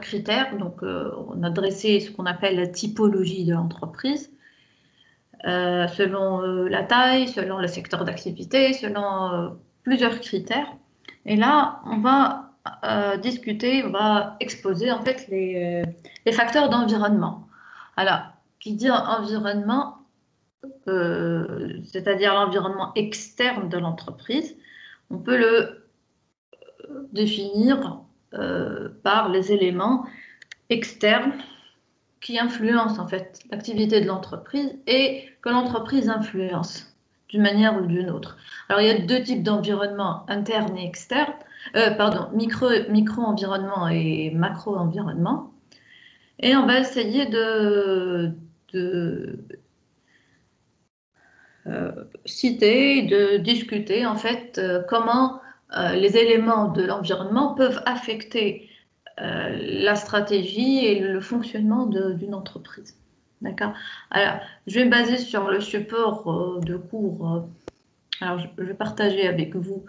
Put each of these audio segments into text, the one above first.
critères. Donc, on a dressé ce qu'on appelle la typologie de l'entreprise, selon la taille, selon le secteur d'activité, selon plusieurs critères. Et là, on va discuter, on va exposer en fait les facteurs d'environnement. Alors, qui dit environnement, c'est-à-dire l'environnement externe de l'entreprise, on peut le définir par les éléments externes qui influencent en fait l'activité de l'entreprise et que l'entreprise influence d'une manière ou d'une autre. Alors il y a deux types d'environnement, interne et externe, micro-environnement et macro-environnement. Et on va essayer de citer, de discuter en fait comment les éléments de l'environnement peuvent affecter la stratégie et le fonctionnement d'une entreprise. D'accord? Alors, je vais me baser sur le support de cours. Alors, je vais partager avec vous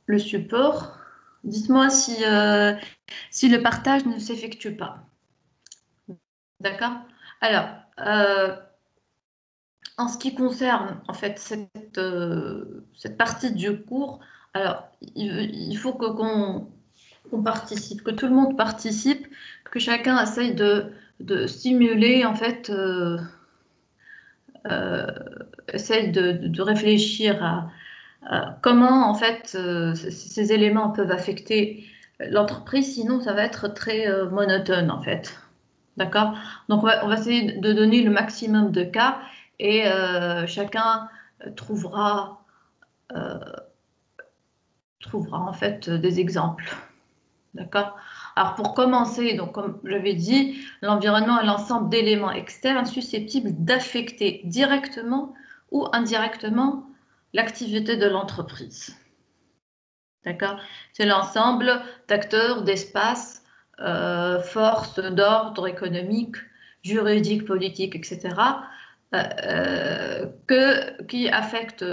le support. Dites-moi si le partage ne s'effectue pas. D'accord? Alors, en ce qui concerne en fait cette partie du cours, alors il faut qu'on participe, que tout le monde participe, que chacun essaye de stimuler en fait, essaye de réfléchir à comment en fait ces éléments peuvent affecter l'entreprise, sinon ça va être très monotone en fait. D'accord? Donc on va essayer de donner le maximum de cas et chacun trouvera en fait des exemples. D'accord? Alors pour commencer, donc comme j'avais dit, l'environnement est l'ensemble d'éléments externes susceptibles d'affecter directement ou indirectement l'activité de l'entreprise. D'accord? C'est l'ensemble d'acteurs, d'espaces, forces d'ordre économique, juridique, politique, etc., qui affectent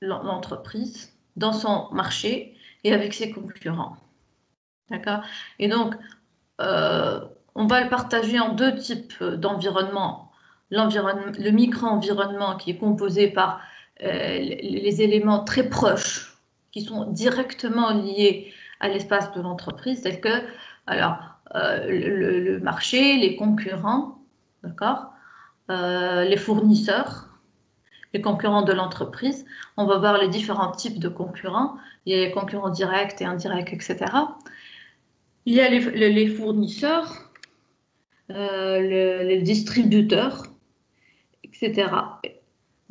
l'entreprise dans son marché et avec ses concurrents. D'accord? Et donc, on va le partager en deux types d'environnement. Le micro-environnement qui est composé par les éléments très proches qui sont directement liés à l'espace de l'entreprise, tels que alors, le marché, les concurrents, d'accord, les fournisseurs, les concurrents de l'entreprise. On va voir les différents types de concurrents. Il y a les concurrents directs et indirects, etc. Il y a les fournisseurs, les distributeurs, etc.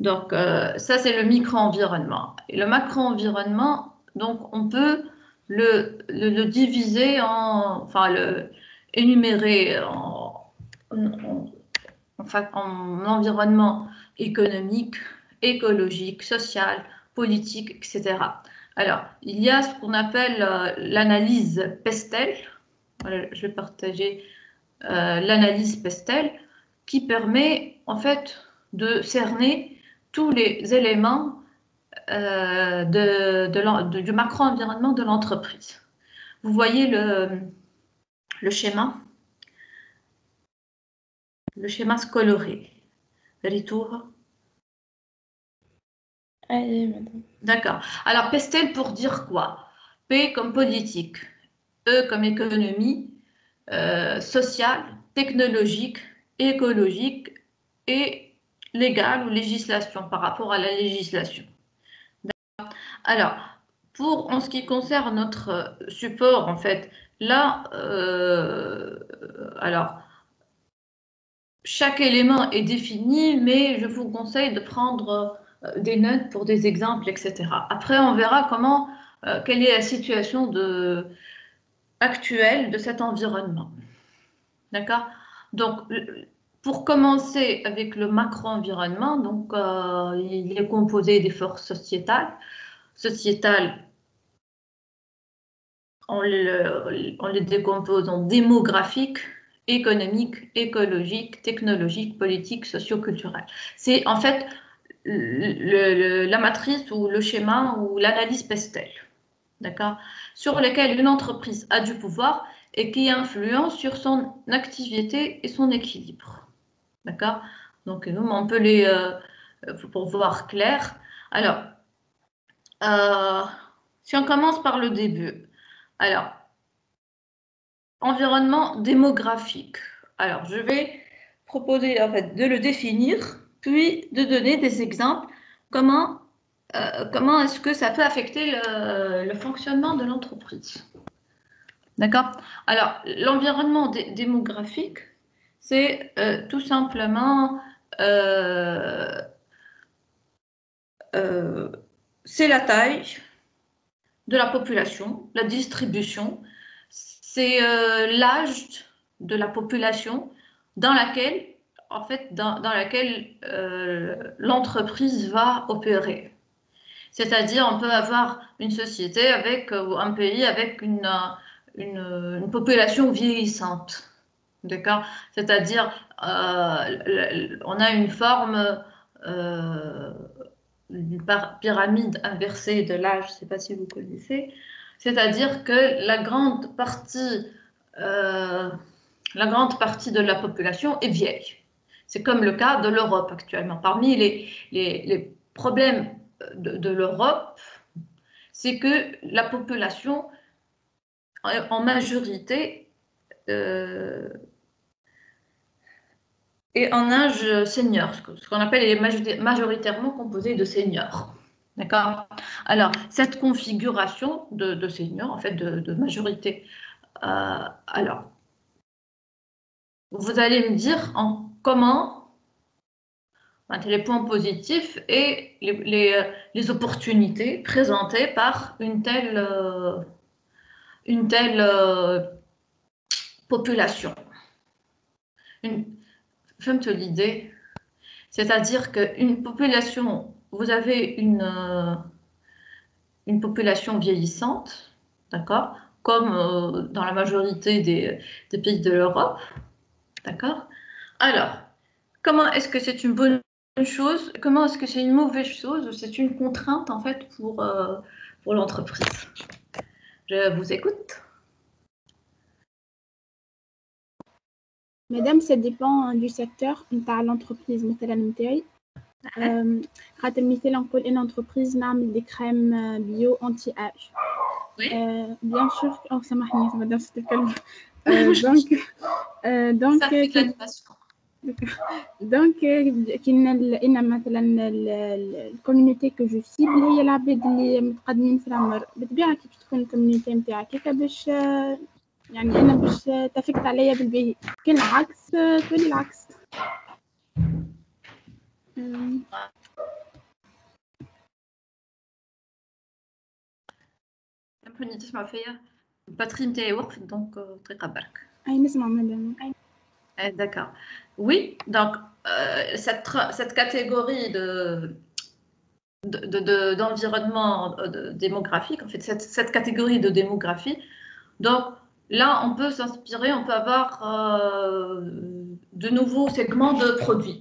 Donc, ça, c'est le micro-environnement. Et le macro-environnement, donc, on peut le diviser enfin, le énumérer en environnement économique, écologique, social, politique, etc. Alors, il y a ce qu'on appelle l'analyse Pestel. Voilà, je vais partager l'analyse Pestel qui permet en fait de cerner tous les éléments du macro-environnement de l'entreprise. Vous voyez le schéma coloré. Retour. Allez, madame. D'accord. Alors, Pestel pour dire quoi? P comme politique, E comme économie, sociale, technologique, écologique et légale ou législation par rapport à la législation. Alors, en ce qui concerne notre support, en fait, là, alors, chaque élément est défini, mais je vous conseille de prendre des notes pour des exemples, etc. Après, on verra quelle est la situation actuelle de cet environnement. D'accord? Donc, pour commencer avec le macro-environnement, donc, il est composé des forces sociétales. On les décompose en démographique, économique, écologique, technologique, politique, socio-culturel. C'est en fait la matrice ou le schéma ou l'analyse Pestel. d'accord, sur lesquels une entreprise a du pouvoir et qui influencent sur son activité et son équilibre. D'accord? Donc, on peut les, pour voir clair. Alors, euh, si on commence par le début, alors, environnement démographique. Alors, je vais proposer en fait de le définir, puis de donner des exemples. Comment est-ce que ça peut affecter le fonctionnement de l'entreprise? D'accord? Alors, l'environnement démographique, c'est tout simplement euh, euh, c'est la taille de la population, la distribution, c'est l'âge de la population dans laquelle, en fait, dans laquelle l'entreprise va opérer. C'est-à-dire, on peut avoir une société avec, ou un pays avec une population vieillissante. D'accord? C'est-à-dire, on a une forme, euh, une pyramide inversée de l'âge, je ne sais pas si vous connaissez. C'est-à-dire que euh, la grande partie de la population est vieille. C'est comme le cas de l'Europe actuellement. Parmi les problèmes de l'Europe, c'est que la population, en majorité, euh, est en âge senior, ce qu'on appelle est majoritairement composé de seniors. D'accord? Alors, cette configuration de seniors, en fait, de majorité, alors, vous allez me dire comment les points positifs et les opportunités présentées par une telle population. Faites l'idée, c'est-à-dire qu'une population, vous avez une population vieillissante, d'accord, comme dans la majorité des pays de l'Europe, d'accord. Alors, comment est-ce que c'est une bonne chose? Comment est-ce que c'est une mauvaise chose? C'est une contrainte en fait pour l'entreprise. Je vous écoute. Madame, ça dépend du secteur نتاع l'entreprise مثلا نتاعي. خاطر مثال نقول ان entreprise نعمل دي كريم بيو انتي اج. bien sûr سامحني ما نقدرش نتكلم. دونك كاين ان مثلا الكوميونيتي كو جو سيبل هي العباد اللي متقدمين في العمر. بالطبيعه كي تكون الكوميونيتي نتاعك هكا باش يعني انا باش تفكت عليا بالباهي، كان العكس تولي العكس. ممكن تسمع فيا؟ الباتري نتاعي وقفت دونك طريقه برك. اي نسمع مدام. D'accord. Oui, donc cette catégorie d'environnement démographique, en fait, cette catégorie de démographie, donc là, on peut s'inspirer, on peut avoir de nouveaux segments de produits.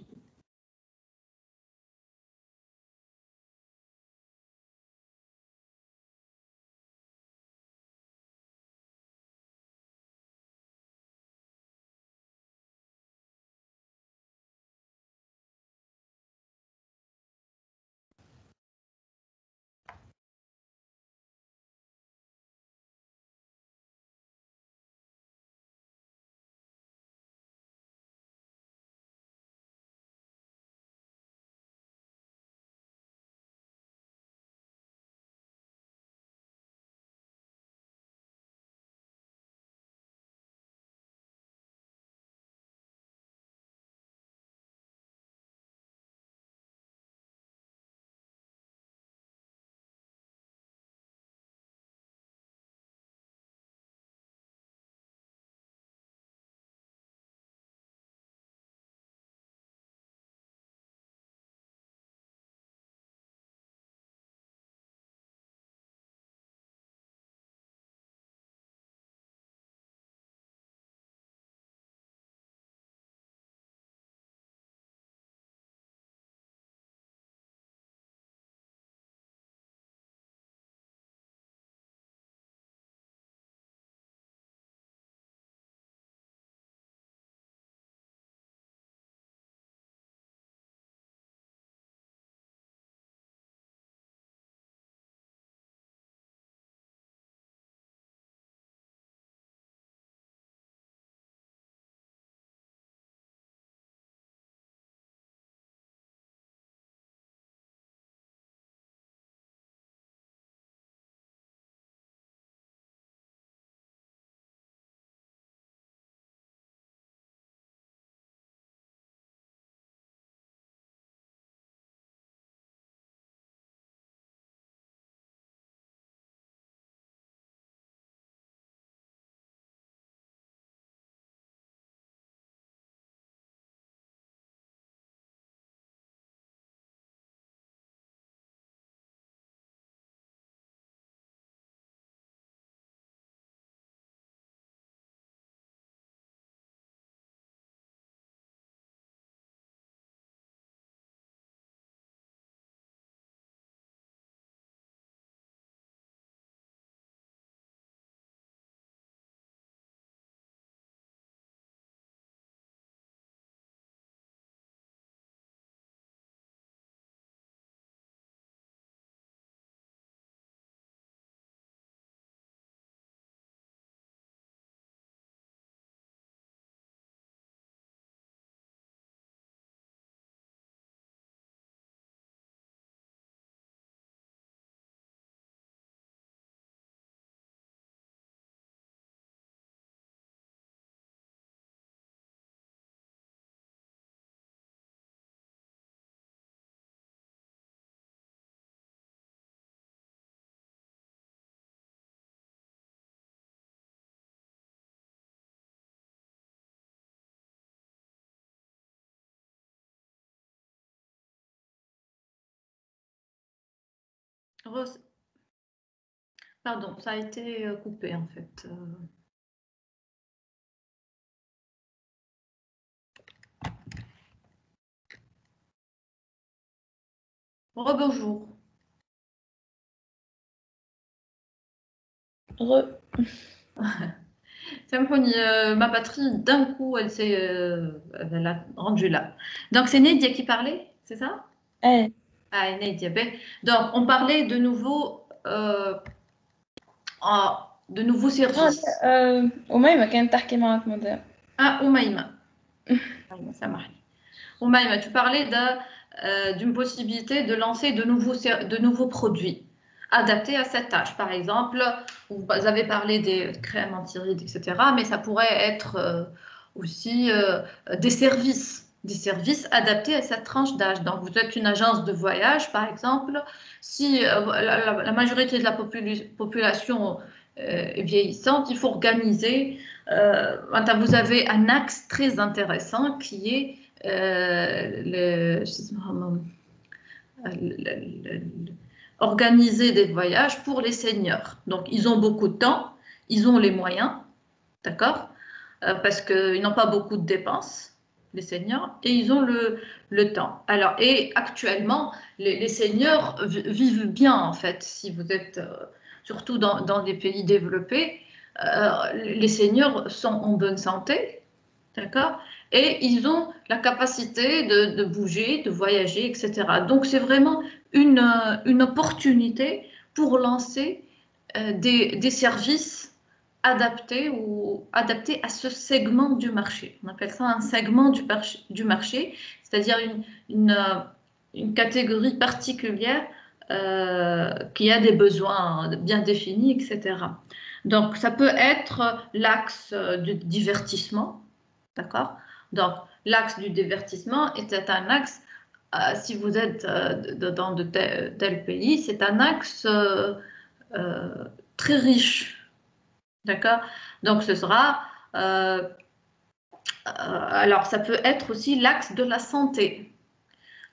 Pardon, ça a été coupé en fait. Rebonjour. Symphonie, ma batterie, d'un coup, elle a rendu là. Donc, c'est Nadia qui parlait, c'est ça? ايه Ah, Nadia. Donc, on parlait de nouveaux services. أميمة كانت تحكي معك مدام. Ah, Oumaïma. Ça marche. Oumaïma, tu parlais d'une possibilité de lancer de nouveaux produits adaptés à cette tâche. Par exemple, vous avez parlé des crèmes anti-rides, etc., mais ça pourrait être aussi des services adaptés à cette tranche d'âge. Donc, vous êtes une agence de voyage, par exemple, si la majorité de la population est vieillissante, il faut organiser. Vous avez un axe très intéressant qui est organiser des voyages pour les seniors. Donc, ils ont beaucoup de temps, ils ont les moyens, d'accord, parce qu'ils n'ont pas beaucoup de dépenses, les seniors, et ils ont le temps. Alors, et actuellement, les seniors vivent bien, en fait, si vous êtes surtout dans des pays développés, les seniors sont en bonne santé, d'accord, et ils ont la capacité de bouger, de voyager, etc. Donc, c'est vraiment une opportunité pour lancer des services adaptés à ce segment du marché. On appelle ça un segment du marché, c'est-à-dire une catégorie particulière qui a des besoins bien définis, etc. Donc, ça peut être l'axe du divertissement, d'accord? Donc, l'axe du divertissement était un axe, si vous êtes dans de tels pays, c'est un axe très riche, d'accord? Donc, ce sera, alors ça peut être aussi l'axe de la santé,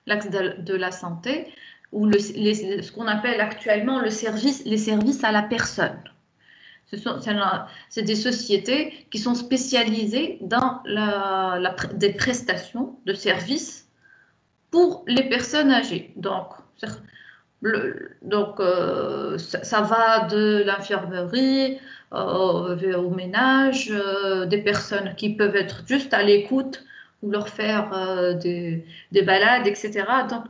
l'axe de la santé, ou ce qu'on appelle actuellement les services à la personne. C'est des sociétés qui sont spécialisées dans des prestations de services pour les personnes âgées. Donc, ça va de l'infirmerie au ménage, des personnes qui peuvent être juste à l'écoute ou leur faire des balades, etc. Donc,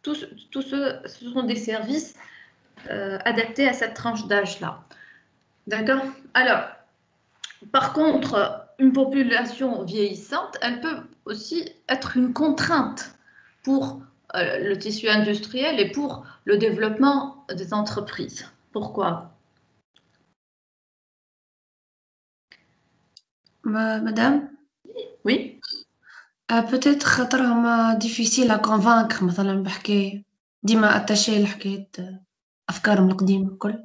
ce sont des services adaptés à cette tranche d'âge-là. D'accord? Alors, par contre, une population vieillissante, elle peut aussi être une contrainte pour le tissu industriel et pour le développement des entreprises. Pourquoi? Madame? Oui? Peut-être خاطرهم difficile à convaincre مثلا بحكاية ديما attaché لحكاية أفكارهم القديمة الكل.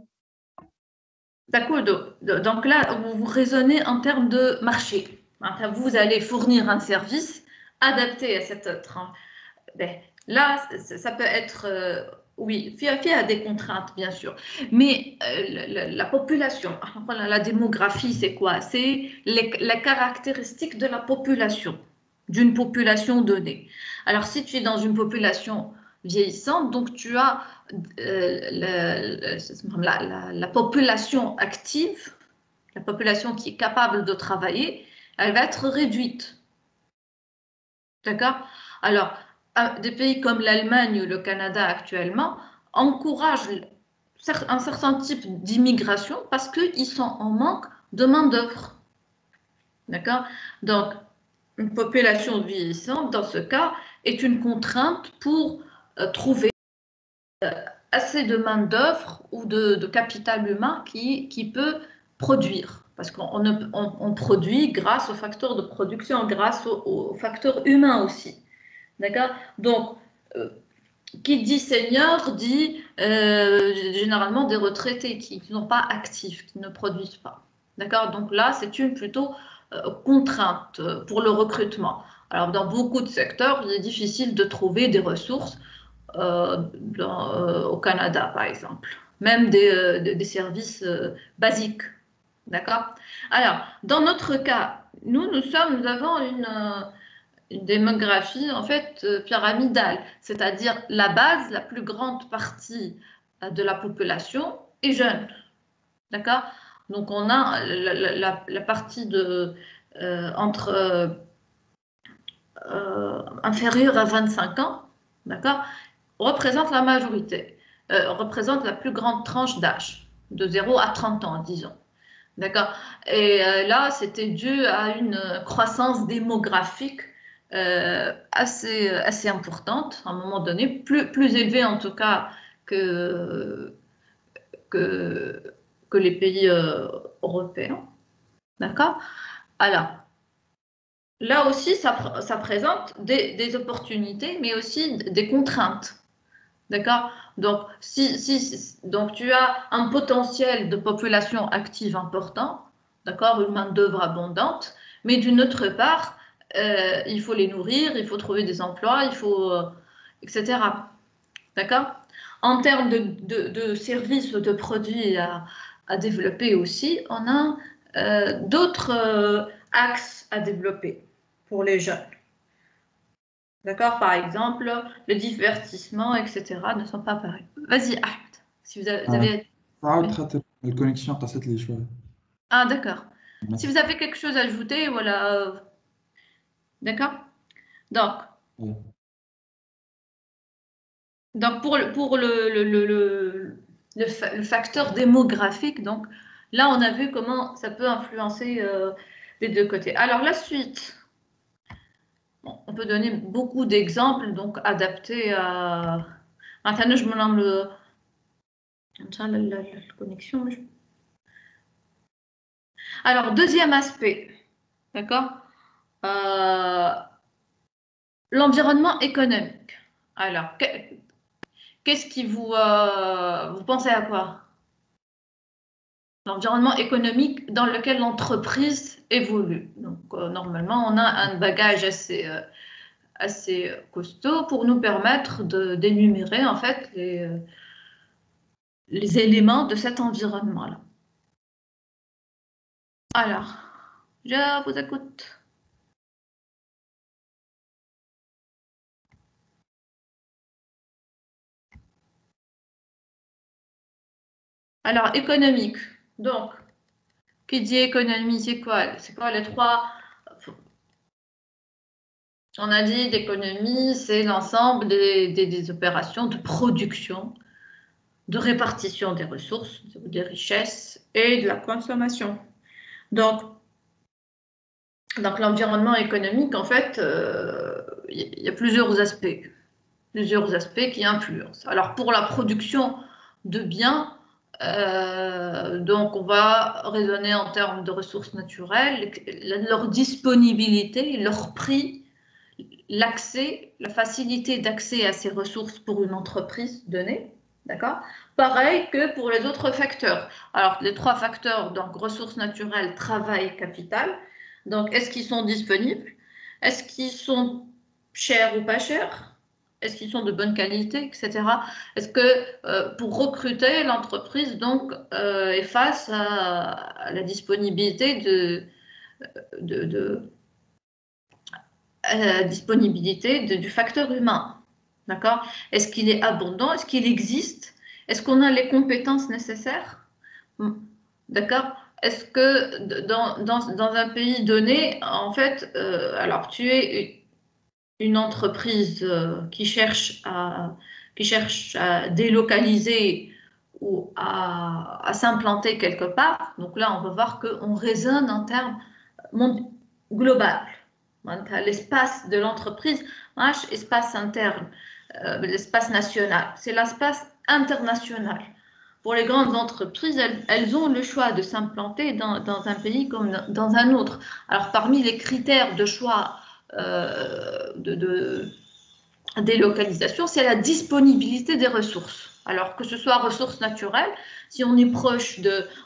D'accord. Donc là, vous raisonnez en termes de marché. Enfin, vous allez fournir un service adapté à cette tranche. Là, ça peut être, oui, fait à des contraintes, bien sûr. Mais la population, la démographie, c'est quoi? C'est les caractéristiques de la population, d'une population donnée. Alors, si tu es dans une population vieillissante, donc tu as la population active, la population qui est capable de travailler, elle va être réduite. D'accord? Alors, des pays comme l'Allemagne ou le Canada actuellement encouragent un certain type d'immigration parce qu'ils sont en manque de main-d'œuvre. D'accord? Donc, une population vieillissante, dans ce cas, est une contrainte pour trouver assez de main-d'œuvre ou de capital humain qui peut produire. Parce qu'on produit grâce aux facteurs de production, grâce aux facteurs humains aussi. D'accord? Donc, qui dit senior dit généralement des retraités qui ne sont pas actifs, qui ne produisent pas. D'accord? Donc là, c'est plutôt contrainte pour le recrutement. Alors, dans beaucoup de secteurs, il est difficile de trouver des ressources au Canada, par exemple. Même des services basiques. D'accord? Alors, dans notre cas, nous avons une démographie en fait pyramidale, c'est-à-dire la base, la plus grande partie de la population est jeune. D'accord? Donc, on a la partie entre inférieure à 25 ans, d'accord, représente la majorité, représente la plus grande tranche d'âge, de 0 à 30 ans, disons. D'accord? Et là, c'était dû à une croissance démographique assez importante, à un moment donné, plus élevée en tout cas que, que, que les pays européens. D'accord? Alors, là aussi, ça présente des opportunités, mais aussi des contraintes. D'accord? Donc, donc, tu as un potentiel de population active important, d'accord? Une main-d'œuvre abondante, mais d'une autre part, il faut les nourrir, il faut trouver des emplois, etc. D'accord? En termes de services ou de produits à développer aussi, on a d'autres axes à développer pour les jeunes. D'accord? Par exemple, le divertissement, etc. ne sont pas pareils. Vas-y, Ahmed, si vous avez... تعاود خاطر الكونيكسيون قصت لي شوية. Ah, d'accord. Si vous avez quelque chose à ajouter, voilà. D'accord? Donc, Ouais. donc pour le facteur démographique, donc, là, on a vu comment ça peut influencer des deux côtés. Alors, la suite. Bon, on peut donner beaucoup d'exemples, donc adaptés à... Maintenant, je me nomme la connexion. Alors, deuxième aspect, d'accord? L'environnement économique. Alors, qu'est-ce qui vous pensez à quoi? L'environnement économique dans lequel l'entreprise évolue. Donc, normalement, on a un bagage assez costaud pour nous permettre d'énumérer en fait les éléments de cet environnement-là. Alors, je vous écoute. Alors, économique. Donc, qui dit économie, c'est quoi? C'est quoi les trois? On a dit l'économie, c'est l'ensemble des opérations de production, de répartition des ressources, des richesses et de la consommation. Donc l'environnement économique, en fait, il y a plusieurs aspects qui influencent. Alors, pour la production de biens, donc on va raisonner en termes de ressources naturelles, leur disponibilité, leur prix, l'accès, la facilité d'accès à ces ressources pour une entreprise donnée, d'accord? Pareil que pour les autres facteurs. Alors, les trois facteurs, donc ressources naturelles, travail, capital. Donc, est-ce qu'ils sont disponibles? Est-ce qu'ils sont chers ou pas chers? Est-ce qu'ils sont de bonne qualité, etc. Est-ce que pour recruter, l'entreprise donc est face à la disponibilité du facteur humain, d'accord? Est-ce qu'il est abondant? Est-ce qu'il existe? Est-ce qu'on a les compétences nécessaires? D'accord? Est-ce que dans un pays donné, en fait, alors tu es une entreprise qui cherche à délocaliser ou à s'implanter quelque part, donc là, on va voir qu'on raisonne en termes global. L'espace de l'entreprise, espace interne, l'espace national, c'est l'espace international. Pour les grandes entreprises, elles ont le choix de s'implanter dans un pays comme dans un autre. Alors, parmi les critères de choix de délocalisation, c'est la disponibilité des ressources. Alors, que ce soit ressources naturelles, si on est proche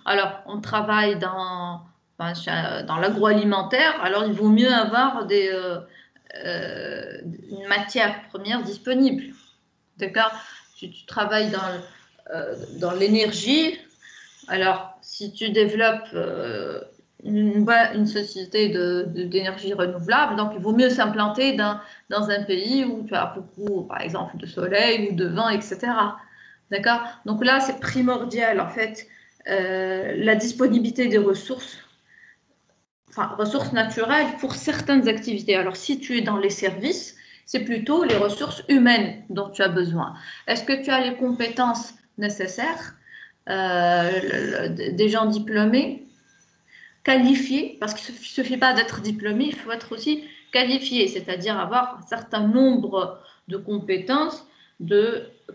alors, on travaille dans l'agroalimentaire, alors il vaut mieux avoir une matière première disponible. D'accord? Tu travailles dans l'énergie. Alors, si tu développes une société d'énergie renouvelable, donc il vaut mieux s'implanter dans un pays où tu as beaucoup, par exemple, de soleil ou de vent, etc. D'accord? Donc là, c'est primordial, en fait, la disponibilité des ressources, enfin, ressources naturelles pour certaines activités. Alors, si tu es dans les services, c'est plutôt les ressources humaines dont tu as besoin. Est-ce que tu as les compétences nécessaires, des gens diplômés, qualifiés, parce qu'il ne suffit pas d'être diplômé, il faut être aussi qualifié, c'est-à-dire avoir un certain nombre de compétences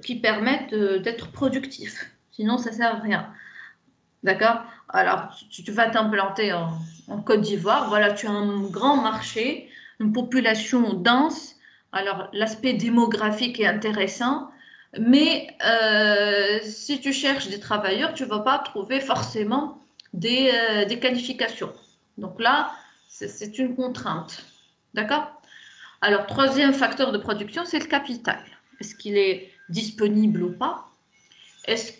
qui permettent d'être productif. Sinon, ça ne sert à rien. D'accord? Alors, tu vas t'implanter en Côte d'Ivoire. Voilà, tu as un grand marché, une population dense. Alors, l'aspect démographique est intéressant, mais si tu cherches des travailleurs, tu ne vas pas trouver forcément des qualifications. Donc là, c'est une contrainte. D'accord? Alors, troisième facteur de production, c'est le capital. Est-ce qu'il est disponible ou pas? Est-ce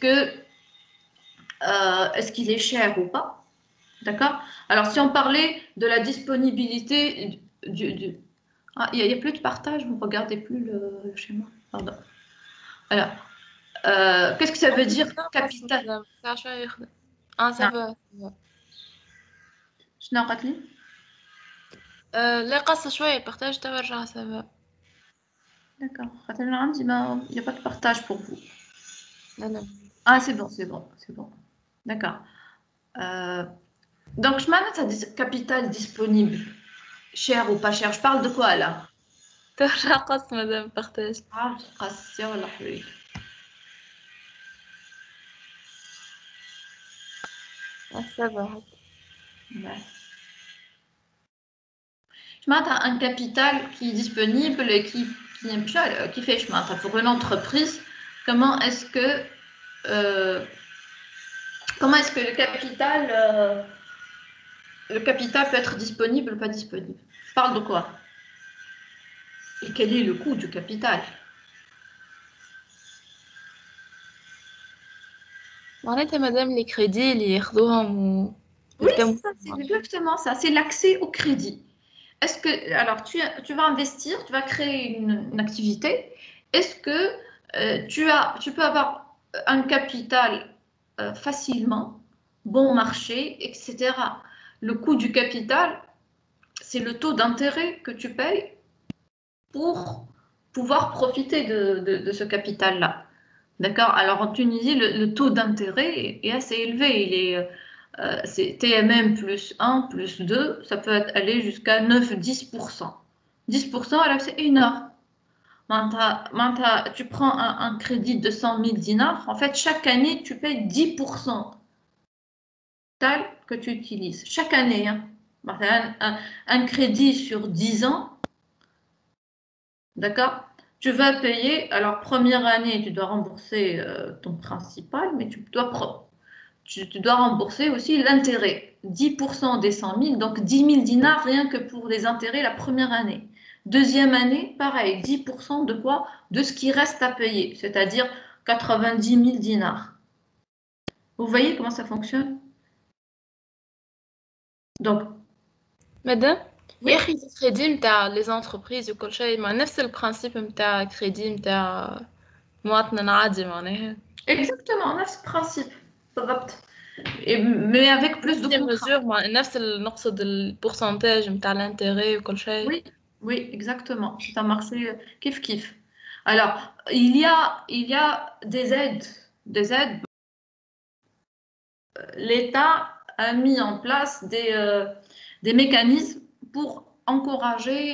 qu'il est cher ou pas? D'accord? Alors, si on parlait de la disponibilité Ah, il n'y a plus de partage, vous ne regardez plus le schéma. Pardon. Alors, qu'est-ce que ça veut dire capital? اه نعم. سافا شنو قالت لي؟ لا قصة شوية بارتاج توا رجع سافا D'accord. خاطر أنا عندي il n'y a pas de partage pour vous. لا لا Ah, c'est bon, c'est bon, c'est bon. D'accord. Donc, je m'arrête à capital disponible, cher ou pas cher. Je parle de quoi là? ترجع قصة مادام بارتاج Ah, قاسية ولا حلوة. سافا Ouais. Je m'attends à un capital qui est disponible et qui fait chemin. Pour une entreprise, comment est-ce que le capital peut être disponible ou pas disponible? Je parle de quoi? Et quel est le coût du capital? معناتها مادام لي كريدي اللي ياخذوهم Oui, c'est ça, c'est exactement ça. C'est l'accès au crédit. Est-ce que, alors, tu vas investir, tu vas créer une activité. Est-ce que tu peux avoir un capital facilement, bon marché, etc. Le coût du capital, c'est le taux d'intérêt que tu payes pour pouvoir profiter de ce capital-là. D'accord? Alors, en Tunisie, le taux d'intérêt est assez élevé. C'est TMM plus 1, plus 2, ça peut aller jusqu'à 9-10%. 10%, alors c'est énorme. Tu prends un crédit de 100 000 dinars, en fait, chaque année, tu payes 10% que tu utilises. Chaque année, hein. Un crédit sur 10 ans, d'accord? Tu vas payer, alors première année, tu dois rembourser ton principal, mais tu dois rembourser aussi l'intérêt. 10% des 100 000, donc 10 000 dinars rien que pour les intérêts la première année. Deuxième année, pareil, 10% de quoi? De ce qui reste à payer, c'est-à-dire 90 000 dinars. Vous voyez comment ça fonctionne? Donc, مادام oui, يا اخي الكريدي نتاع لي زونتربريز وكل شيء مع نفس البرانسيب نتاع كريدي نتاع مواطن عادي معناها exactement, on a ce principe. Mais avec plus de دي contraintes. مزور مع نفس نقصد البورسنتاج نتاع الانتيغي وكل شيء Oui, oui, exactement. C'est un marché kiff-kiff. Alors, il y a des aides. L'État a mis en place des mécanismes pour encourager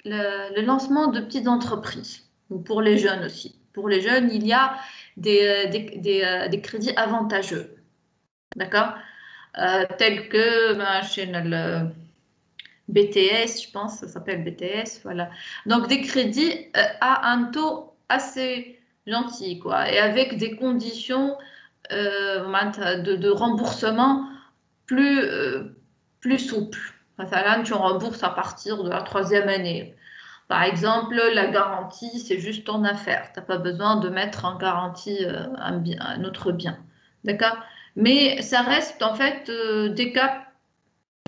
le lancement de petites entreprises, ou pour les jeunes aussi. Pour les jeunes, il y a des crédits avantageux, d'accord? Tels que chez le BTS, je pense, ça s'appelle BTS, voilà. Donc des crédits à un taux assez gentil, quoi, et avec des conditions de remboursement plus souples. Enfin, là, tu rembourses à partir de la troisième année. Par exemple, la garantie, c'est juste ton affaire. Tu n'as pas besoin de mettre en garantie un autre bien. D'accord? Mais ça reste en fait des cas,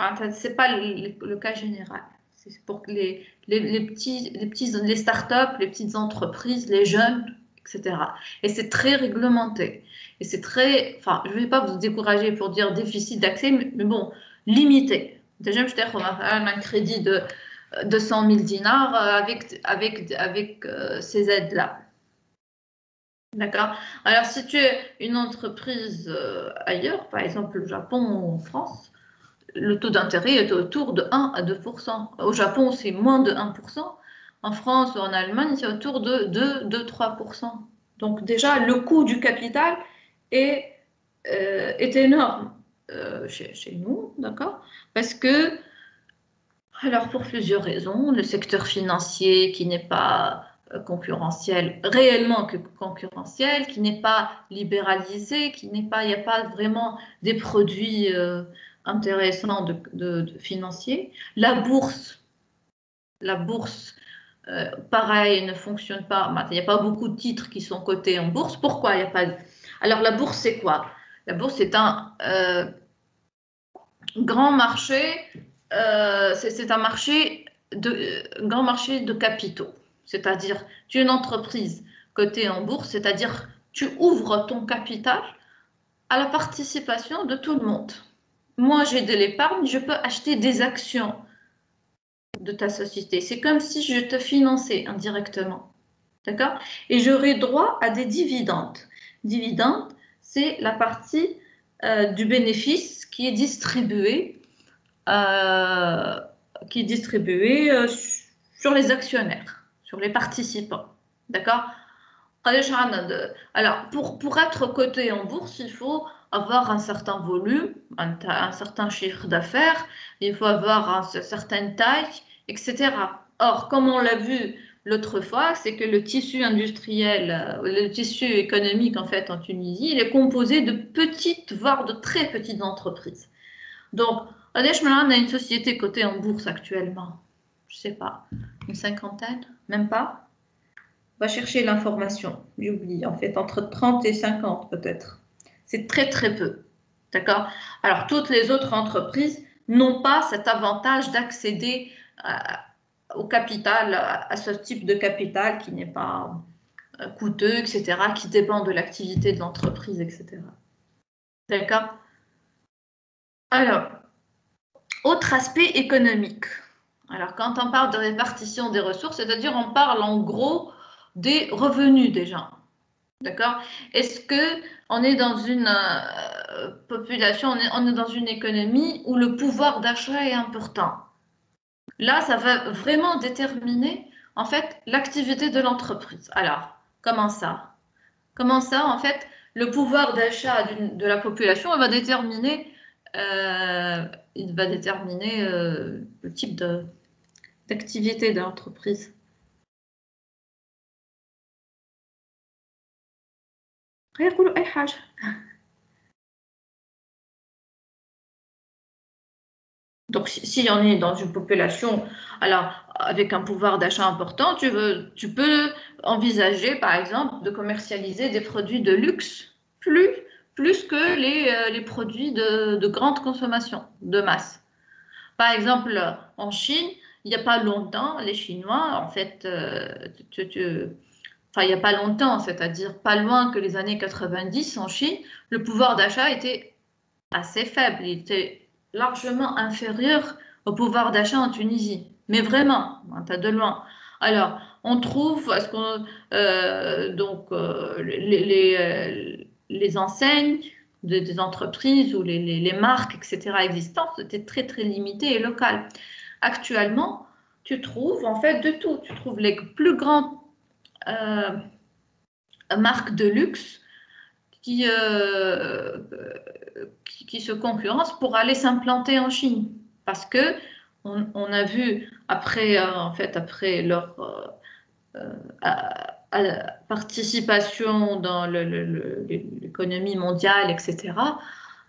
enfin, c'est pas le cas général. C'est pour que les startups, les petites entreprises, les jeunes, etc. Et c'est très réglementé. Et c'est très, enfin, je ne vais pas vous décourager pour dire déficit d'accès, mais bon, limité. Déjà, je t'ai un crédit de 200 000 dinars avec ces aides-là. D'accord? Alors, si tu es une entreprise ailleurs, par exemple le Japon ou en France, le taux d'intérêt est autour de 1 à 2%. Au Japon, c'est moins de 1%. En France ou en Allemagne, c'est autour de 2-3%. Donc déjà, le coût du capital est énorme chez nous, d'accord? Parce que, alors pour plusieurs raisons, le secteur financier qui n'est pas concurrentiel, réellement concurrentiel, qui n'est pas libéralisé, il n'y a pas vraiment des produits intéressants de financiers. La bourse, pareil, ne fonctionne pas. Il n'y a pas beaucoup de titres qui sont cotés en bourse. Pourquoi il n'y a pas Alors la bourse, c'est quoi? La bourse, c'est un grand marché. C'est un grand marché de capitaux. C'est-à-dire, tu es une entreprise cotée en bourse, c'est-à-dire tu ouvres ton capital à la participation de tout le monde. Moi, j'ai de l'épargne, je peux acheter des actions de ta société. C'est comme si je te finançais indirectement. D'accord? Et j'aurai droit à des dividendes. Dividendes, c'est la partie du bénéfice qui est distribuée sur les actionnaires, sur les participants. D'accord? Alors, pour être coté en bourse, il faut avoir un certain volume, un certain chiffre d'affaires, il faut avoir une certaine taille, etc. Or, comme on l'a vu l'autre fois, c'est que le tissu industriel, le tissu économique en fait en Tunisie, il est composé de petites, voire de très petites entreprises. Donc, on a une société cotée en bourse actuellement, je ne sais pas, une cinquantaine, même pas. Va chercher l'information, j'ai oublié, en fait, entre 30 et 50 peut-être. C'est très très peu, d'accord? Alors, toutes les autres entreprises n'ont pas cet avantage d'accéder au capital, à ce type de capital qui n'est pas coûteux, etc., qui dépend de l'activité de l'entreprise, etc. D'accord? Alors, autre aspect économique. Alors, quand on parle de répartition des ressources, c'est-à-dire on parle en gros des revenus des gens. D'accord? Est-ce qu'on est dans une population, on est dans une économie où le pouvoir d'achat est important? Là, ça va vraiment déterminer en fait l'activité de l'entreprise. Alors, comment ça? Comment ça, en fait, le pouvoir d'achat de la population va déterminer, le type d'activité de l'entreprise. Donc, si on est dans une population, alors avec un pouvoir d'achat important, tu peux envisager, par exemple, de commercialiser des produits de luxe plus que les produits de grande consommation, de masse. Par exemple, en Chine, il n'y a pas longtemps, les Chinois, en fait, enfin, il n'y a pas longtemps, c'est-à-dire pas loin que les années 90 en Chine, le pouvoir d'achat était assez faible. Il était largement inférieur au pouvoir d'achat en Tunisie. Mais vraiment, de loin. Alors, on trouve les enseignes des entreprises ou les marques, etc. existantes étaient très, très limitées et locales. Actuellement, tu trouves en fait de tout. Tu trouves les plus grandes marques de luxe qui se concurrencent pour aller s'implanter en Chine. Parce que on a vu après leur participation dans l'économie mondiale, etc.,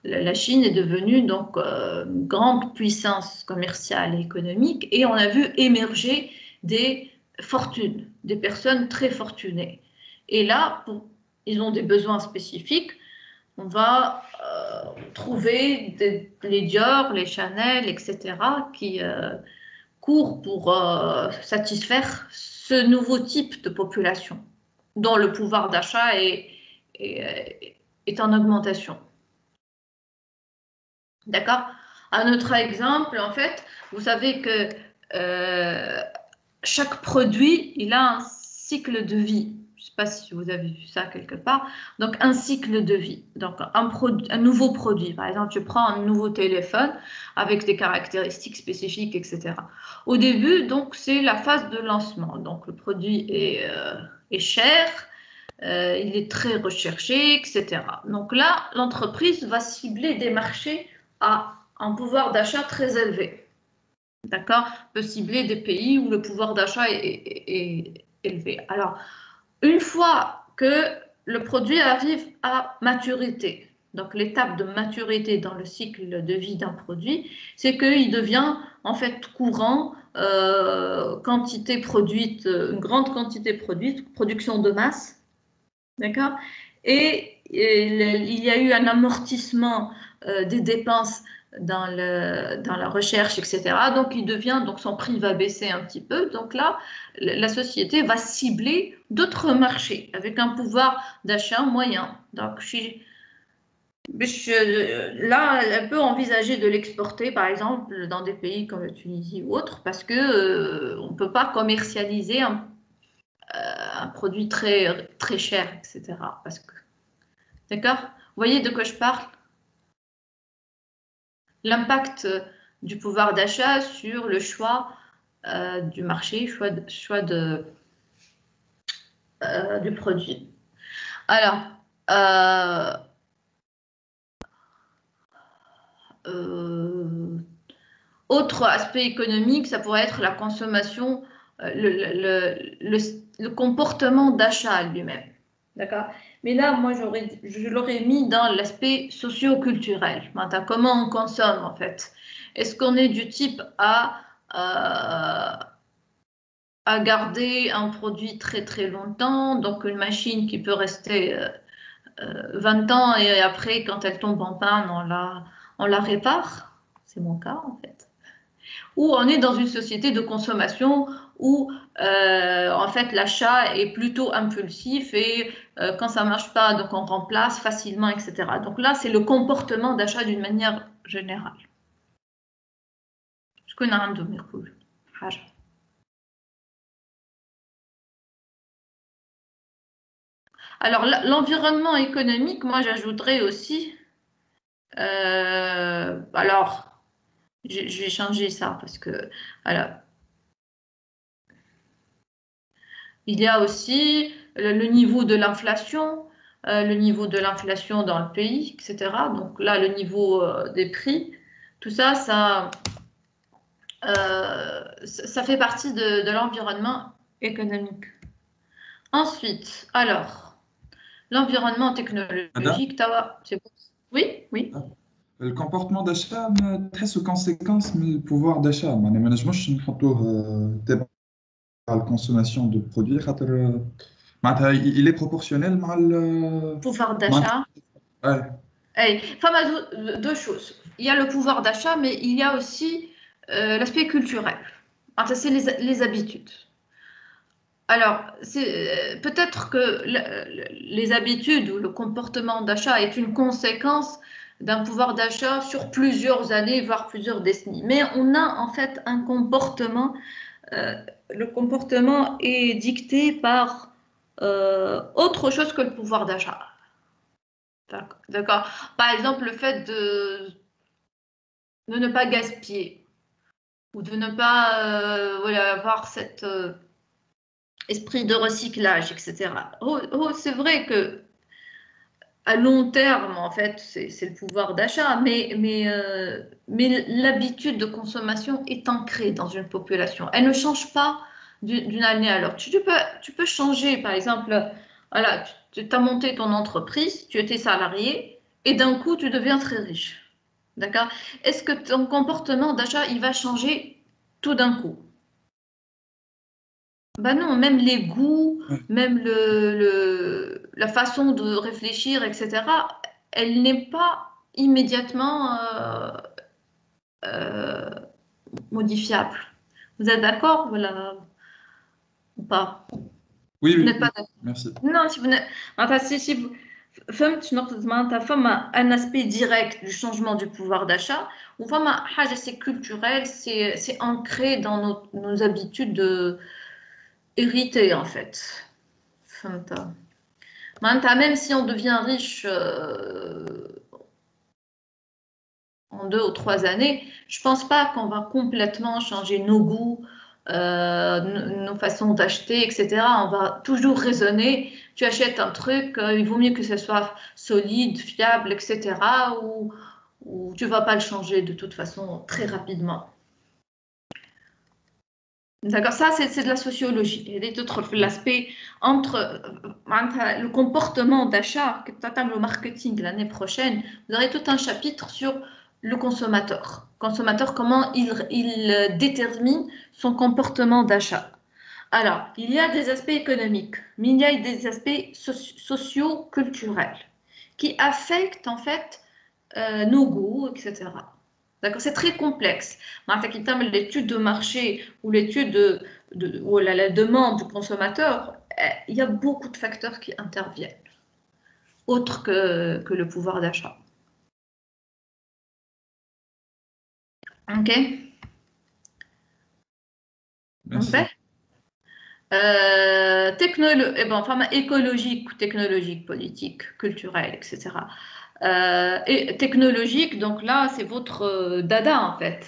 la Chine est devenue donc une grande puissance commerciale et économique, et on a vu émerger des fortune, des personnes très fortunées. Et là, ils ont des besoins spécifiques. On va trouver les Dior, les Chanel, etc., qui courent pour satisfaire ce nouveau type de population dont le pouvoir d'achat est en augmentation. D'accord? Un autre exemple, en fait, vous savez que chaque produit, il a un cycle de vie. Je ne sais pas si vous avez vu ça quelque part. Donc, un cycle de vie. Donc, un nouveau produit. Par exemple, je prends un nouveau téléphone avec des caractéristiques spécifiques, etc. Au début, donc, c'est la phase de lancement. Donc, le produit est cher, il est très recherché, etc. Donc là, l'entreprise va cibler des marchés à un pouvoir d'achat très élevé. D'accord? Peut cibler des pays où le pouvoir d'achat est élevé. Alors, une fois que le produit arrive à maturité, donc l'étape de maturité dans le cycle de vie d'un produit, c'est qu'il devient en fait courant, quantité produite, une grande quantité produite, production de masse, d'accord? Et il y a eu un amortissement des dépenses dans la recherche, etc. Donc, donc son prix va baisser un petit peu. Donc là, la société va cibler d'autres marchés avec un pouvoir d'achat moyen. Donc, là, elle peut envisager de l'exporter, par exemple, dans des pays comme la Tunisie ou autres, parce que on ne peut pas commercialiser un produit très, très cher, etc. Parce que, d'accord? Vous voyez de quoi je parle? L'impact du pouvoir d'achat sur le choix du marché, choix du produit. Alors, autre aspect économique, ça pourrait être la consommation, le comportement d'achat lui-même. D'accord? Mais là, moi, je l'aurais mis dans l'aspect socio-culturel. Comment on consomme, en fait? Est-ce qu'on est du type à garder un produit très, très longtemps, donc une machine qui peut rester 20 ans et après, quand elle tombe en panne, on la répare? C'est mon cas, en fait. Ou on est dans une société de consommation où en fait l'achat est plutôt impulsif et quand ça ne marche pas, donc on remplace facilement, etc. Donc là, c'est le comportement d'achat d'une manière générale. شكون عنده يقول حاجة؟ Alors l'environnement économique, moi j'ajouterais aussi, alors je vais changer ça parce que voilà. Il y a aussi le niveau de l'inflation, dans le pays, etc. Donc là, le niveau des prix, tout ça, ça fait partie de l'environnement économique. Ensuite, alors, l'environnement technologique, c'est bon. Oui, oui. Le comportement d'achat تحس conséquence من البوفوار d'achat معناها ما نجموش نحطوه تبع la consommation de produits خاطر معناتها il est proportionnel مع pouvoir d'achat. Ouais. Enfin, deux choses. Il y a le pouvoir d'achat, mais il y a aussi l'aspect culturel. C'est les habitudes. Alors, peut-être que les habitudes ou le comportement d'achat est une conséquence d'un pouvoir d'achat sur plusieurs années, voire plusieurs décennies. Mais on a en fait un comportement, le comportement est dicté par autre chose que le pouvoir d'achat. D'accord. Par exemple, le fait de ne pas gaspiller ou de ne pas avoir cet esprit de recyclage, etc. C'est vrai que à long terme, en fait, c'est le pouvoir d'achat, mais l'habitude de consommation est ancrée dans une population. Elle ne change pas d'une année à l'autre. Tu peux changer, par exemple, voilà, tu as monté ton entreprise, tu étais salarié, et d'un coup, tu deviens très riche. D'accord? Est-ce que ton comportement d'achat, il va changer tout d'un coup? Bah non, même les goûts, Ouais. même la façon de réfléchir, etc., elle n'est pas immédiatement euh, modifiable. Vous êtes d'accord, voilà, ou pas? Oui, Vous oui, n'êtes pas oui. d'accord. Merci. Non, si vous n'êtes... Enfin, si vous... فهمت معناتها فما un aspect direct du changement du pouvoir d'achat ou فما حاجة c'est culturel, c'est ancré dans nos habitudes héritées en fait. فهمت. معناتها même si on devient riche en 2 ou 3 années, je pense pas qu'on va complètement changer nos goûts, nos façons d'acheter, etc. On va toujours raisonner. Tu achètes un truc, il vaut mieux que ce soit solide, fiable, etc. Ou tu vas pas le changer de toute façon très rapidement. D'accord, ça c'est de la sociologie. Il y a d'autres l'aspect entre le comportement d'achat, que tu as le marketing l'année prochaine, vous aurez tout un chapitre sur le consommateur. Consommateur, comment il détermine son comportement d'achat. Alors, il y a des aspects économiques, mais il y a des aspects socio-culturels qui affectent en fait nos goûts, etc. D'accord, c'est très complexe. L'étude de marché ou l'étude ou la demande du consommateur, il y a beaucoup de facteurs qui interviennent, autres que le pouvoir d'achat. Ok? Merci. Enfin, écologique, technologique, politique, culturel, etc. Et technologique, donc là, c'est votre dada en fait.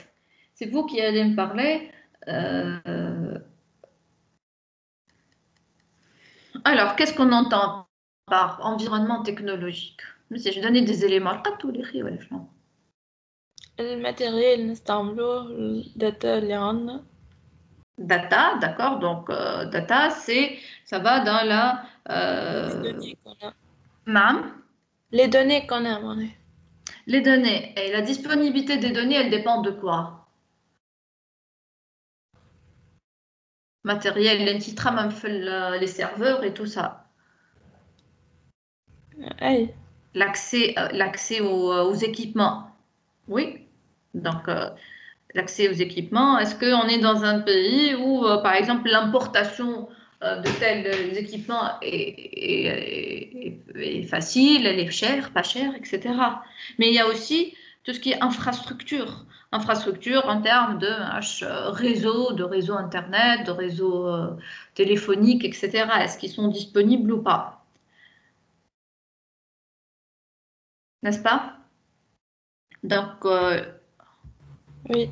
C'est vous qui allez me parler. Alors, qu'est-ce qu'on entend par environnement technologique? Si je donnais des éléments, pas tous les riz, ouais, franchement. الماتيريال اللي نستعملوه الداتا اللي عندنا Data, d'accord. Donc, data, ça va dans la. les données qu'on a MAM, les données qu'on a معناها. les données. Et la disponibilité des données, elle dépend de quoi? Matériel, les serveurs et tout ça. اي L'accès aux équipements. Oui. Donc, l'accès aux équipements. Est-ce qu'on est dans un pays où, par exemple, l'importation de tels équipements est facile, elle est chère, pas chère, etc. Mais il y a aussi tout ce qui est infrastructure. Infrastructure en termes de réseau Internet, de réseau téléphonique, etc. Est-ce qu'ils sont disponibles ou pas? N'est-ce pas? Donc, oui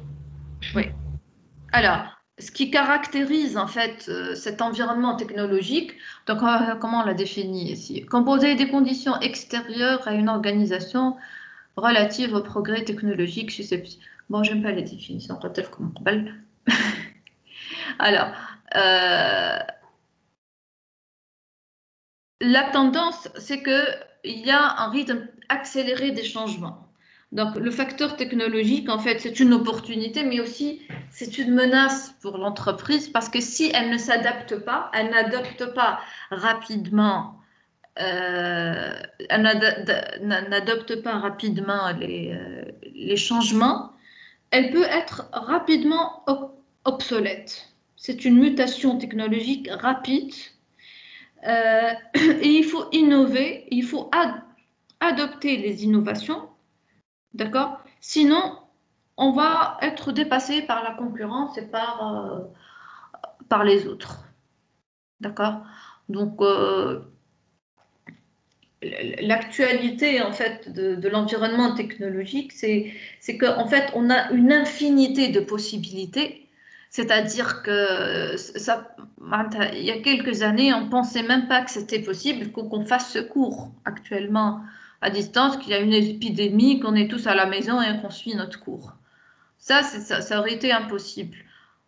oui. Alors, ce qui caractérise en fait cet environnement technologique, donc comment on l'a défini ici? Composer des conditions extérieures à une organisation relative au progrès technologique susceptible. Bon, j'aime pas les définitions, peut-être comme on. Alors, la tendance, c'est qu'il y a un rythme accéléré des changements. Donc, le facteur technologique, en fait, c'est une opportunité, mais aussi c'est une menace pour l'entreprise parce que si elle ne s'adapte pas, elle n'adopte pas rapidement, les changements, elle peut être rapidement obsolète. C'est une mutation technologique rapide et il faut innover, il faut adopter les innovations, d'accord? Sinon, on va être dépassé par la concurrence et par les autres, d'accord? Donc, l'actualité en fait de l'environnement technologique, c'est qu'en fait, on a une infinité de possibilités. C'est-à-dire que il y a quelques années, on ne pensait même pas que c'était possible qu'on fasse ce cours actuellement à distance, qu'il y a une épidémie, qu'on est tous à la maison et qu'on suit notre cours. Ça aurait été impossible.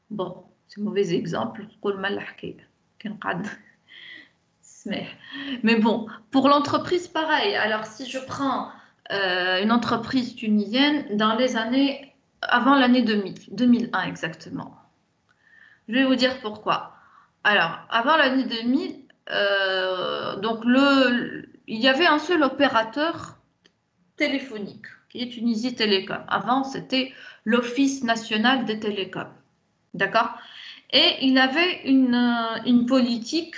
Bon, c'est un mauvais exemple. Mais bon, pour l'entreprise, pareil. Alors, si je prends une entreprise tunisienne dans les années avant l'année 2000, 2001 exactement. Je vais vous dire pourquoi. Alors, avant l'année 2000, donc il y avait un seul opérateur téléphonique, qui est Tunisie Télécom. Avant, c'était l'Office national des télécoms. D'accord? Et il avait une politique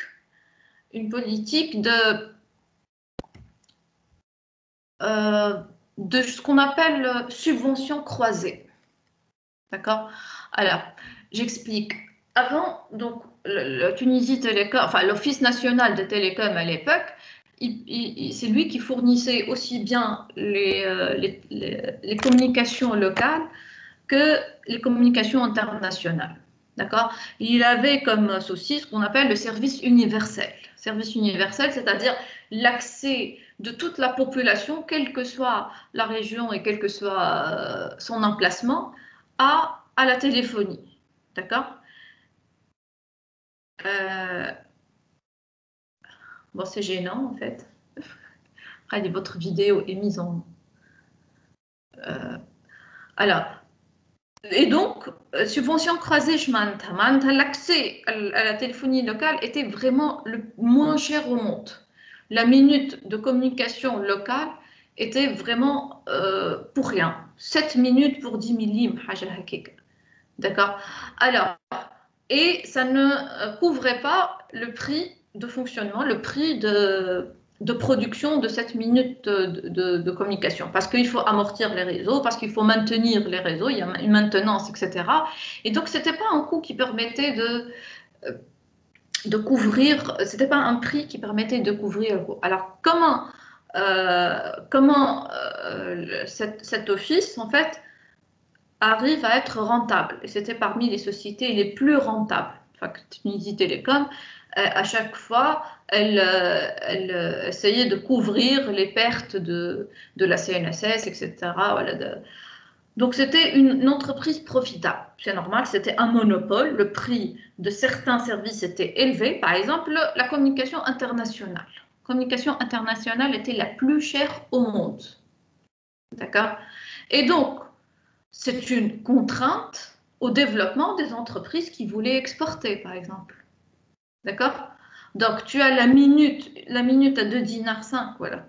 de ce qu'on appelle subvention croisée. D'accord? Alors, j'explique. Avant, donc, le Tunisie Télécom, enfin l'Office national des télécoms à l'époque, c'est lui qui fournissait aussi bien les communications locales que les communications internationales. D'accord? Il avait comme souci ce qu'on appelle le service universel. Service universel, c'est-à-dire l'accès de toute la population, quelle que soit la région et quel que soit son emplacement, à la téléphonie. D'accord? Bon, c'est gênant en fait. Après, votre vidéo est mise en. Alors, et donc, subvention croisée, l'accès à la téléphonie locale était vraiment le moins cher au monde. La minute de communication locale était vraiment pour rien. 7 minutes pour 10 millim, d'accord? Alors, et ça ne couvrait pas le prix de fonctionnement, le prix de production de cette minute de communication, parce qu'il faut amortir les réseaux, parce qu'il faut maintenir les réseaux, il y a une maintenance, etc. Et donc, ce n'était pas un coût qui permettait de couvrir, ce n'était pas un prix qui permettait de couvrir le coût. Alors, comment cet office, en fait, arrive à être rentable. Et c'était parmi les sociétés les plus rentables. Enfin, Tunisie Télécom, à chaque fois, elle essayait de couvrir les pertes de la CNSS, etc. Voilà, donc, c'était une entreprise profitable. C'est normal, c'était un monopole. Le prix de certains services était élevé. Par exemple, la communication internationale. La communication internationale était la plus chère au monde. D'accord? Et donc, c'est une contrainte au développement des entreprises qui voulaient exporter, par exemple. D'accord? Donc, tu as la minute à 2 dinars 5, voilà,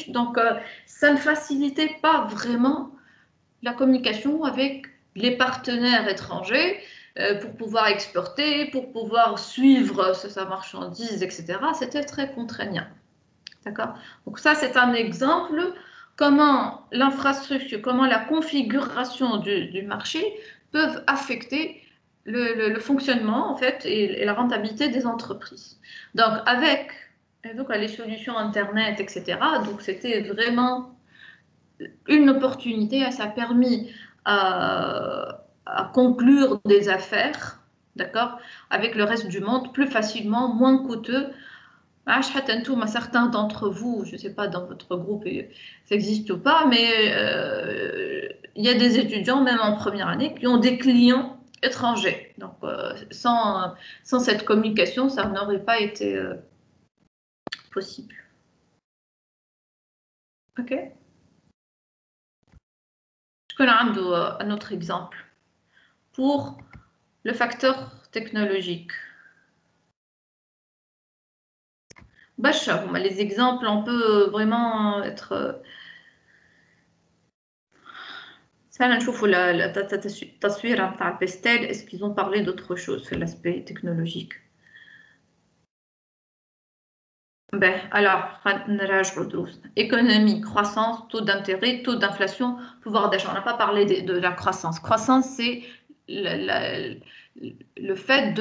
donc ça ne facilitait pas vraiment la communication avec les partenaires étrangers pour pouvoir exporter, pour pouvoir suivre sa marchandise, etc. C'était très contraignant. D'accord? Donc ça, c'est un exemple comment l'infrastructure, comment la configuration du marché peuvent affecter le fonctionnement en fait et la rentabilité des entreprises. Donc avec les solutions Internet, etc. Donc c'était vraiment une opportunité, ça a permis à conclure des affaires, d'accord, avec le reste du monde plus facilement, moins coûteux. Certains d'entre vous, je ne sais pas dans votre groupe ça existe ou pas, mais il y a des étudiants, même en première année, qui ont des clients étrangers. Donc, sans cette communication, ça n'aurait pas été possible. OK? Je connais un autre exemple pour le facteur technologique. Les exemples, on peut vraiment être. Ça, on trouve la taswira par Pestel. Est-ce qu'ils ont parlé d'autre chose sur l'aspect technologique? Alors, économie, croissance, taux d'intérêt, taux d'inflation, pouvoir d'achat. On n'a pas parlé de la croissance. Croissance, c'est le fait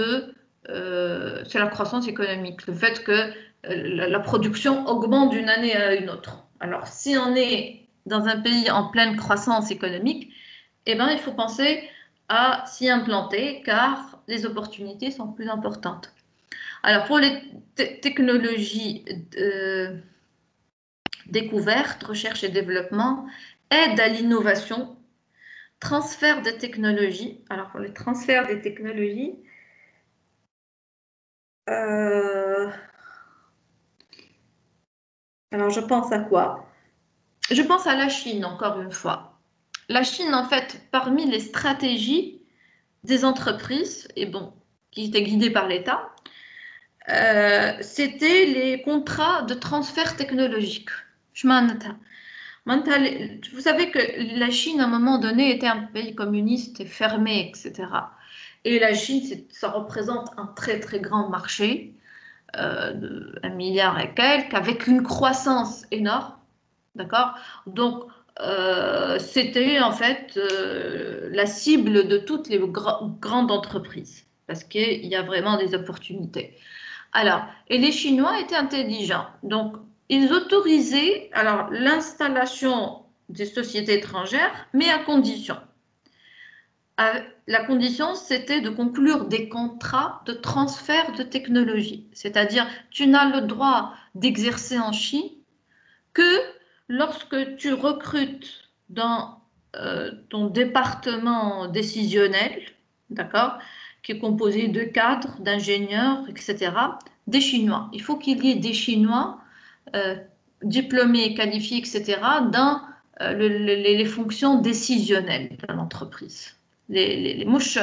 c'est la croissance économique, le fait que la production augmente d'une année à une autre. Alors, si on est dans un pays en pleine croissance économique, eh ben, il faut penser à s'y implanter car les opportunités sont plus importantes. Alors, pour les technologies découverte, recherche et développement, aide à l'innovation, transfert des technologies. Alors, pour le transfert des technologies, alors je pense à quoi? Je pense à la Chine, encore une fois. La Chine, en fait, parmi les stratégies des entreprises, et bon, qui étaient guidées par l'État, c'était les contrats de transfert technologique. Vous savez que la Chine, à un moment donné, était un pays communiste et fermé, etc. Et la Chine, ça représente un très, très grand marché, de 1 milliard et quelques, avec une croissance énorme. D'accord? Donc, c'était en fait la cible de toutes les grandes entreprises, parce qu'il y a vraiment des opportunités. Alors, et les Chinois étaient intelligents. Donc, ils autorisaient alors l'installation des sociétés étrangères, mais à condition. La condition, c'était de conclure des contrats de transfert de technologie. C'est-à-dire, tu n'as le droit d'exercer en Chine que lorsque tu recrutes dans ton département décisionnel, d'accord, qui est composé de cadres, d'ingénieurs, etc., des Chinois. Il faut qu'il y ait des Chinois diplômés, qualifiés, etc., dans les fonctions décisionnelles de l'entreprise. Les mouches,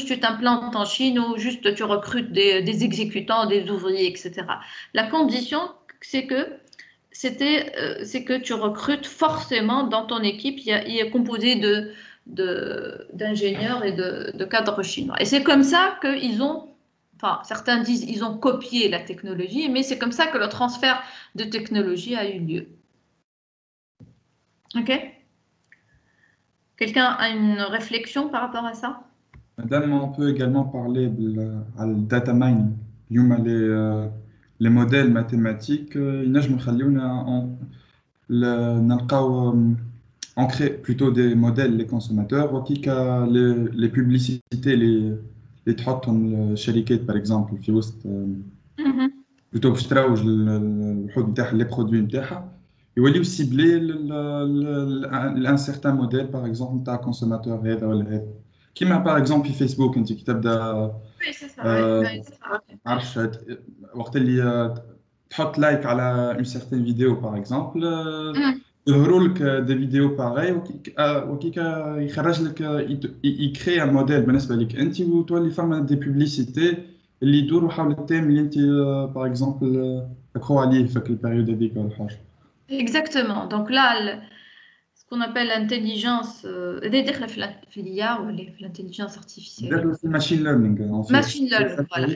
tu t'implantes en Chine ou juste tu recrutes des exécutants, des ouvriers, etc. La condition, c'est que tu recrutes forcément dans ton équipe, il est composé d'ingénieurs et de cadres chinois. Et c'est comme ça qu'ils ont, enfin certains disent ils ont copié la technologie, mais c'est comme ça que le transfert de technologie a eu lieu. Ok? Quelqu'un a une réflexion par rapport à ça? Madame, on peut également parler de la data mining. اليوم les modèles mathématiques ينجموا يخليونا نلقاو on crée plutôt des modèles les consommateurs وكيكا les publicités اللي تحطهم الشركات par exemple في وسط plutôt باش تروج للوحود نتاعها les produits نتاعها يوليو سيبلي لان certain modèle par exemple نتاع consommateur هذا ولا هذا كيما par exemple في فيسبوك انت كي تبدا Oui, c'est ça. عرفش وقت اللي تحط لايك على une certaine vidéo par exemple يظهروا لك دي فيديو باغي وكيكا يخرج لك يكري ان موديل بالنسبه لك انت وتولي فما دي بوبليسيتي اللي يدوروا حول التيم اللي انت باغ اكزومبل تقرو عليه في البيريود هذيك ولا حاجه. Exactement. Donc là, ce qu'on appelle l'intelligence, l'IA ou l'intelligence artificielle. C'est machine learning en fait. Machine learning, voilà.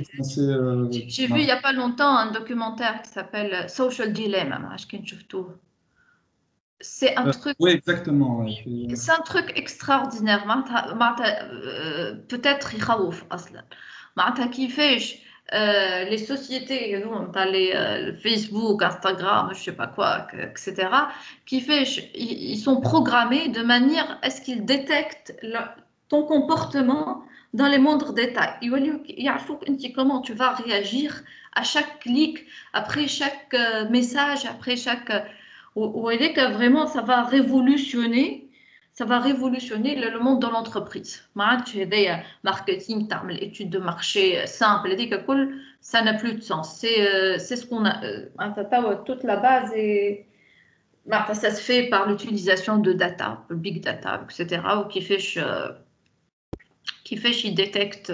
J'ai vu il n'y a pas longtemps un documentaire qui s'appelle Social Dilemma. C'est un truc. Oui, exactement. Ouais. C'est un truc extraordinaire. Peut-être يخوف أصلا. معناتها كيفاش les sociétés, Facebook, Instagram, je sais pas quoi, etc., ils sont programmés de manière à ce qu'ils détectent ton comportement dans les moindres détails. Comment tu vas réagir à chaque clic, après chaque message, après chaque... Vous voyez que vraiment, ça va révolutionner le monde de l'entreprise. Tu as des marketing, l'étude de marché simple, ça n'a plus de sens. C'est ce qu'on a. Toute la base est. Ça se fait par l'utilisation de data, big data, etc. Ou qui fait qu'il détecte.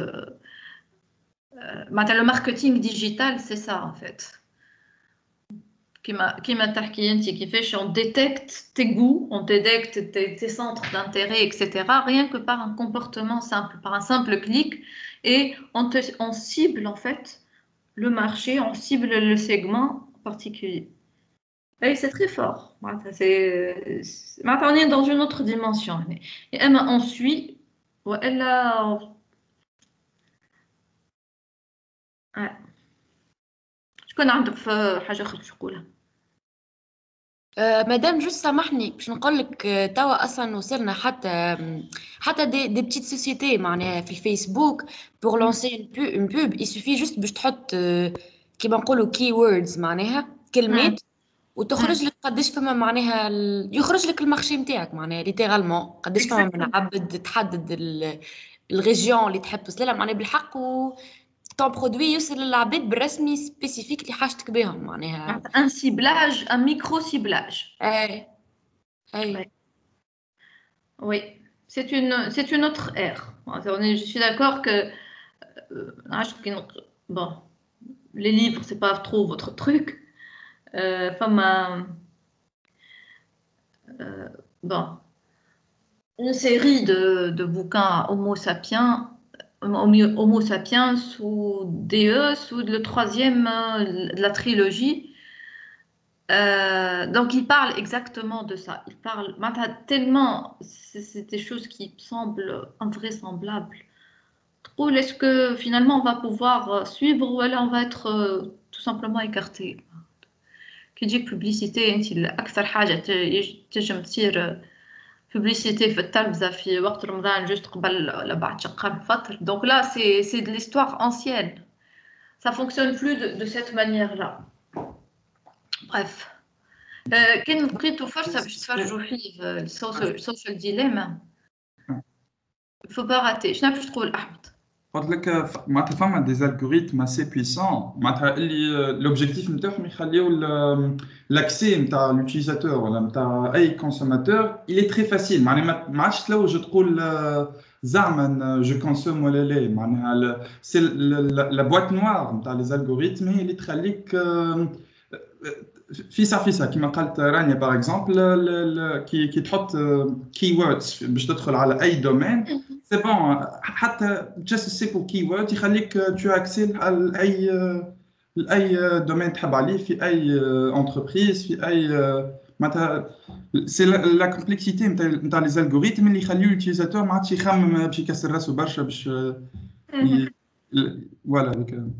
Le marketing digital, c'est ça en fait. On détecte tes goûts, on détecte tes centres d'intérêt, etc. Rien que par un comportement simple, par un simple clic, et on cible en fait le marché, on cible le segment particulier. Et c'est très fort. On est dans une autre dimension. Et on suit. شكون عندك في حاجة أخرى تقولها؟ مدام جوست سامحني باش نقول لك توا اصلا وصلنا حتى دي بتيت سوسيتي معناها في الفيسبوك بور لونسي اون بوب يسوفي جوست باش تحط كيما نقولوا كي ووردز معناها كلمات وتخرج لك قداش فما معناها يخرج لك المارشي نتاعك معناها ليترالمون قداش فما من عبد تحدد الريجيون اللي تحب توصل لها معناها بالحق ton produit يوصل للعباد بالرسمي spécifique اللي حاجتك بهم معناها un ciblage, un micro-ciblage. Oui, c'est une autre ère. Je suis d'accord que bon, les livres, c'est pas trop votre truc. Bon, une série de bouquins Homo sapiens, Homo sapiens sous DE, sous le troisième de la trilogie. Donc, il parle exactement de ça. Il parle tellement, c'est des choses qui semblent invraisemblables. Trop, est-ce que finalement on va pouvoir suivre ou alors on va être tout simplement écarté? كي تجيك publicité انت اكثر حاجه تنجم تصير publicité في التلفزه في وقت رمضان جوست قبل ولا بعد شقان فتره. Donc là c'est de l'histoire ancienne, ça fonctionne plus de cette manière là. Bref, كان لقيتو فرصه باش تفرجوا فيه السوشيال ديليما faut pas rater. شنو باش تقول احمد؟ قلت لك معناتها فما دي الجوريثم اسي بويسون معناتها اللي لوبجيكتيف نتاعهم يخليو لاكسي نتاع لوتيليزاتور ولا نتاع اي كونسوماتور il est très facile معناها ما عادش تلوج تقول زعما جو كونسوم ولا لا معناها سي لا بواط نوار نتاع لي الجوريثم هي اللي تخليك فيسا كما قالت رانيا باغ اكزومبل كي تحط كي ووردز باش تدخل على اي دومين سي بون حتى جاست سي بور كي وورد يخليك تو اكسي لاي دومين تحب عليه في اي انتربريز في اي معناتها سي لا كومبلكسيتي نتاع لي الجوريثم اللي يخليو اليوتيليزاتور ما عادش يخمم باش يكسر راسو برشا باش فوالا.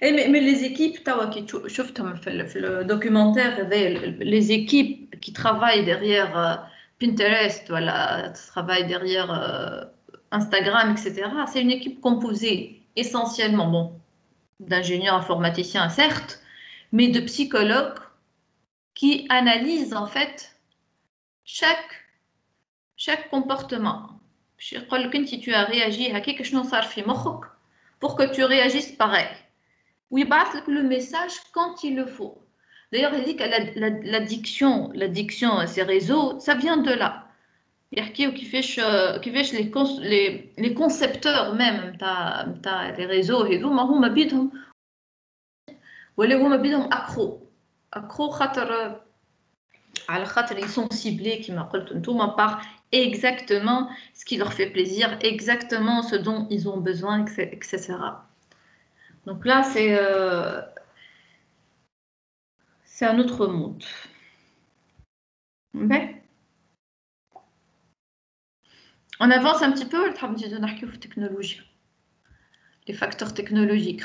Mais les équipes, le documentaire, les équipes qui travaillent derrière Pinterest, voilà, travaillent derrière Instagram, etc. C'est une équipe composée essentiellement d'ingénieurs informaticiens, certes, mais de psychologues qui analysent en fait chaque comportement. Si tu as réagi à quelque chose pour que tu réagisses pareil. Oui, le message quand il le faut. D'ailleurs, il dit que l'addiction à ces réseaux, ça vient de là. Les concepteurs même des réseaux, ils sont ciblés par exactement ce qui leur fait plaisir, exactement ce dont ils ont besoin, etc. Donc là, c'est un autre monde. Okay. On avance un petit peu, les facteurs technologiques.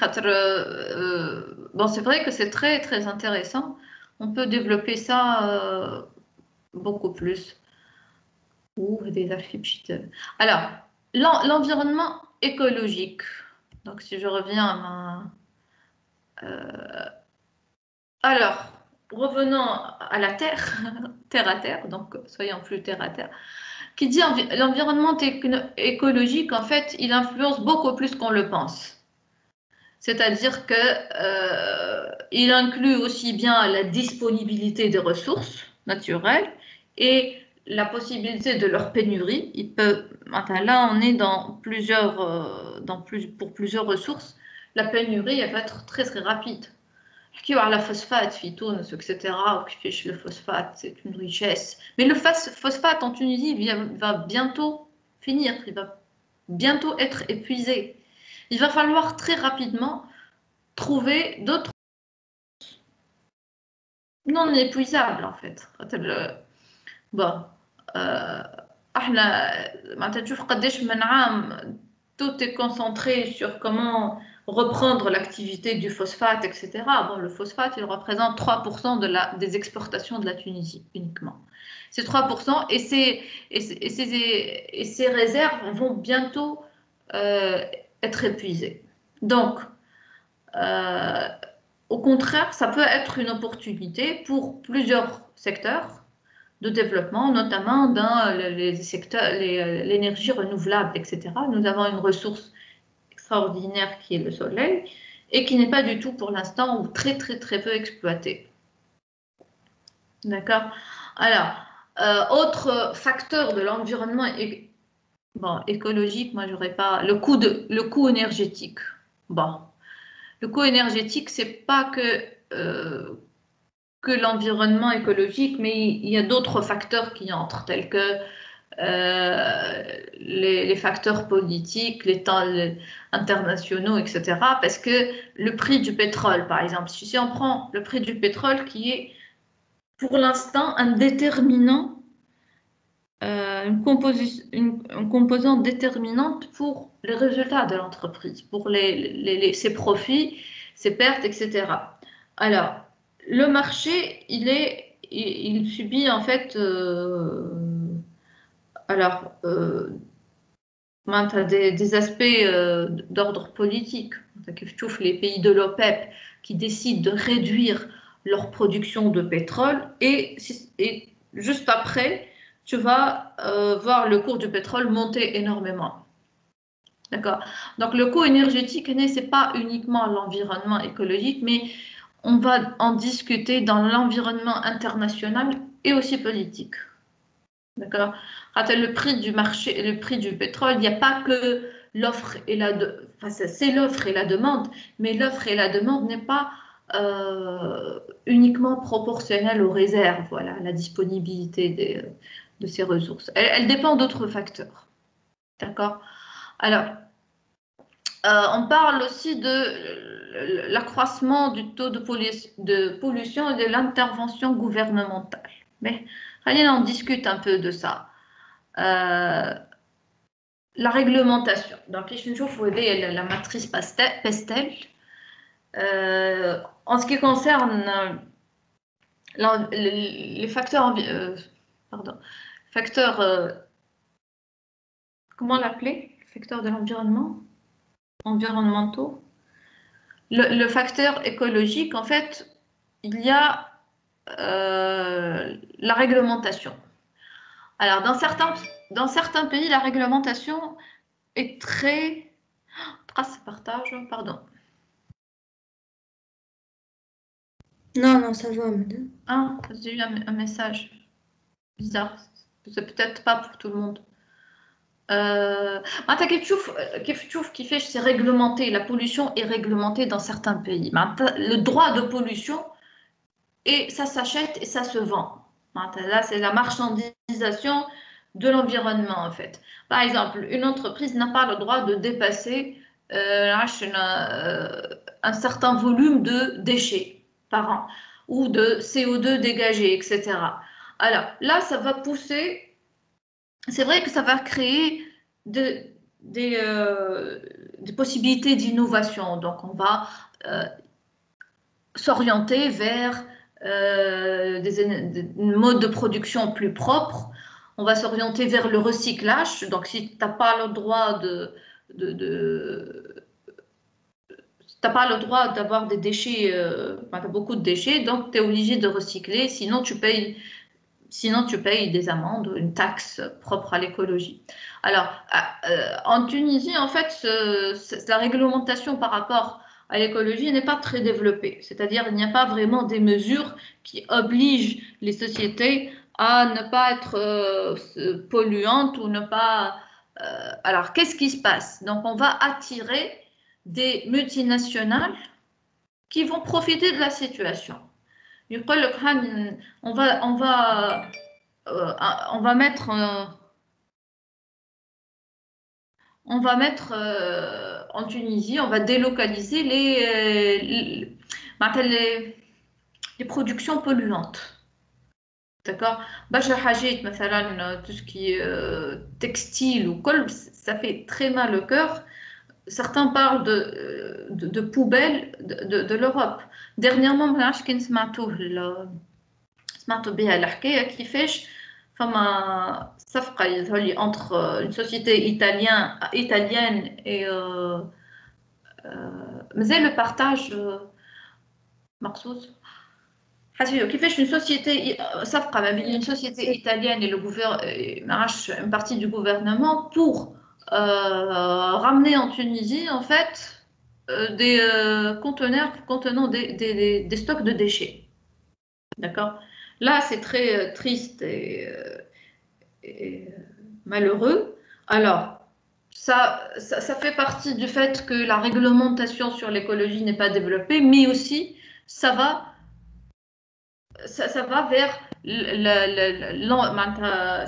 Bon, c'est vrai que c'est très très intéressant. On peut développer ça beaucoup plus. Des archives. Alors, l'environnement écologique. Donc, si je reviens à ma... alors, revenons à la Terre, terre à terre, donc soyons plus terre à terre. Qui dit l'environnement écologique, en fait, il influence beaucoup plus qu'on le pense. C'est-à-dire qu'il inclut aussi bien la disponibilité des ressources naturelles et la possibilité de leur pénurie. Là, on est pour plusieurs ressources. La pénurie, elle va être très très rapide. La phosphate, phytone, etc. Le phosphate, c'est une richesse. Mais le phosphate en Tunisie va bientôt finir. Il va bientôt être épuisé. Il va falloir très rapidement trouver d'autres non épuisables en fait. Bon. Tout est concentré sur comment reprendre l'activité du phosphate, etc. Bon, le phosphate, il représente 3% des exportations de la Tunisie uniquement. C'est 3% et ces réserves vont bientôt être épuisées. Donc, au contraire, ça peut être une opportunité pour plusieurs secteurs de développement, notamment dans les secteurs, l'énergie renouvelable, etc. Nous avons une ressource extraordinaire qui est le soleil et qui n'est pas du tout pour l'instant ou très très très peu exploitée. D'accord. Alors, autre facteur de l'environnement écologique, moi j'aurais pas le coût énergétique. Bon, Le coût énergétique, c'est pas que l'environnement écologique, mais il y a d'autres facteurs qui entrent, tels que les facteurs politiques, les temps internationaux, etc. Parce que le prix du pétrole, par exemple, si on prend le prix du pétrole qui est pour l'instant un déterminant, une composante déterminante pour les résultats de l'entreprise, pour ses profits, ses pertes, etc. Alors, le marché, il subit en fait des aspects d'ordre politique. Tu trouves les pays de l'OPEP qui décident de réduire leur production de pétrole et juste après, tu vas voir le cours du pétrole monter énormément. D'accord? Donc, le coût énergétique, ce n'est pas uniquement l'environnement écologique, mais on va en discuter dans l'environnement international et aussi politique. D'accord? Le prix du marché, le prix du pétrole, il n'y a pas que l'offre et la demande, enfin, c'est l'offre et la demande, mais l'offre et la demande n'est pas uniquement proportionnelle aux réserves, voilà, la disponibilité de ces ressources. Elle dépend d'autres facteurs. D'accord? Alors, on parle aussi de l'accroissement du taux de pollution et de l'intervention gouvernementale. Mais on discute un peu de ça. La réglementation. Donc, je vais la matrice Pestel. En ce qui concerne les facteurs, comment l'appeler? Facteurs de l'environnement, environnementaux. Le facteur écologique, en fait, il y a la réglementation. Alors, dans certains pays, la réglementation est très... Trace partage, pardon. Non, ça va, madame. Ah, j'ai eu un message bizarre. C'est peut-être pas pour tout le monde. Qui fait, c'est réglementé. La pollution est réglementée dans certains pays. Le droit de pollution, et ça s'achète et ça se vend. Là, c'est la marchandisation de l'environnement, en fait. Par exemple, une entreprise n'a pas le droit de dépasser un certain volume de déchets par an ou de CO2 dégagé, etc. Alors là, ça va pousser, c'est vrai que ça va créer des possibilités d'innovation. Donc, on va s'orienter vers des modes de production plus propres. On va s'orienter vers le recyclage. Donc, si tu n'as pas le droit t'as pas le droit d'avoir des déchets, t'as beaucoup de déchets, donc tu es obligé de recycler, sinon tu payes des amendes, une taxe propre à l'écologie. Alors, en Tunisie, en fait, la réglementation par rapport à l'écologie n'est pas très développée. C'est-à-dire qu'il n'y a pas vraiment des mesures qui obligent les sociétés à ne pas être polluantes ou ne pas... alors, qu'est-ce qui se passe? Donc, on va attirer des multinationales qui vont profiter de la situation. On va mettre en Tunisie, on va délocaliser les productions polluantes. D'accord? Tout ce qui est textile ou col, ça fait très mal au cœur. Certains parlent de poubelles de l'Europe. Dernièrement, سمعتوا بها الحكاية كيفاش فما صفقة يظهر entre une société italienne et مازال le partage مقصود كيفاش une société صفقة ما بين une société italienne et une partie du gouvernement pour ramener en Tunisie en fait des conteneurs contenant des stocks de déchets. D'accord? Là, c'est très triste et malheureux. Alors, ça fait partie du fait que la réglementation sur l'écologie n'est pas développée, mais aussi ça va vers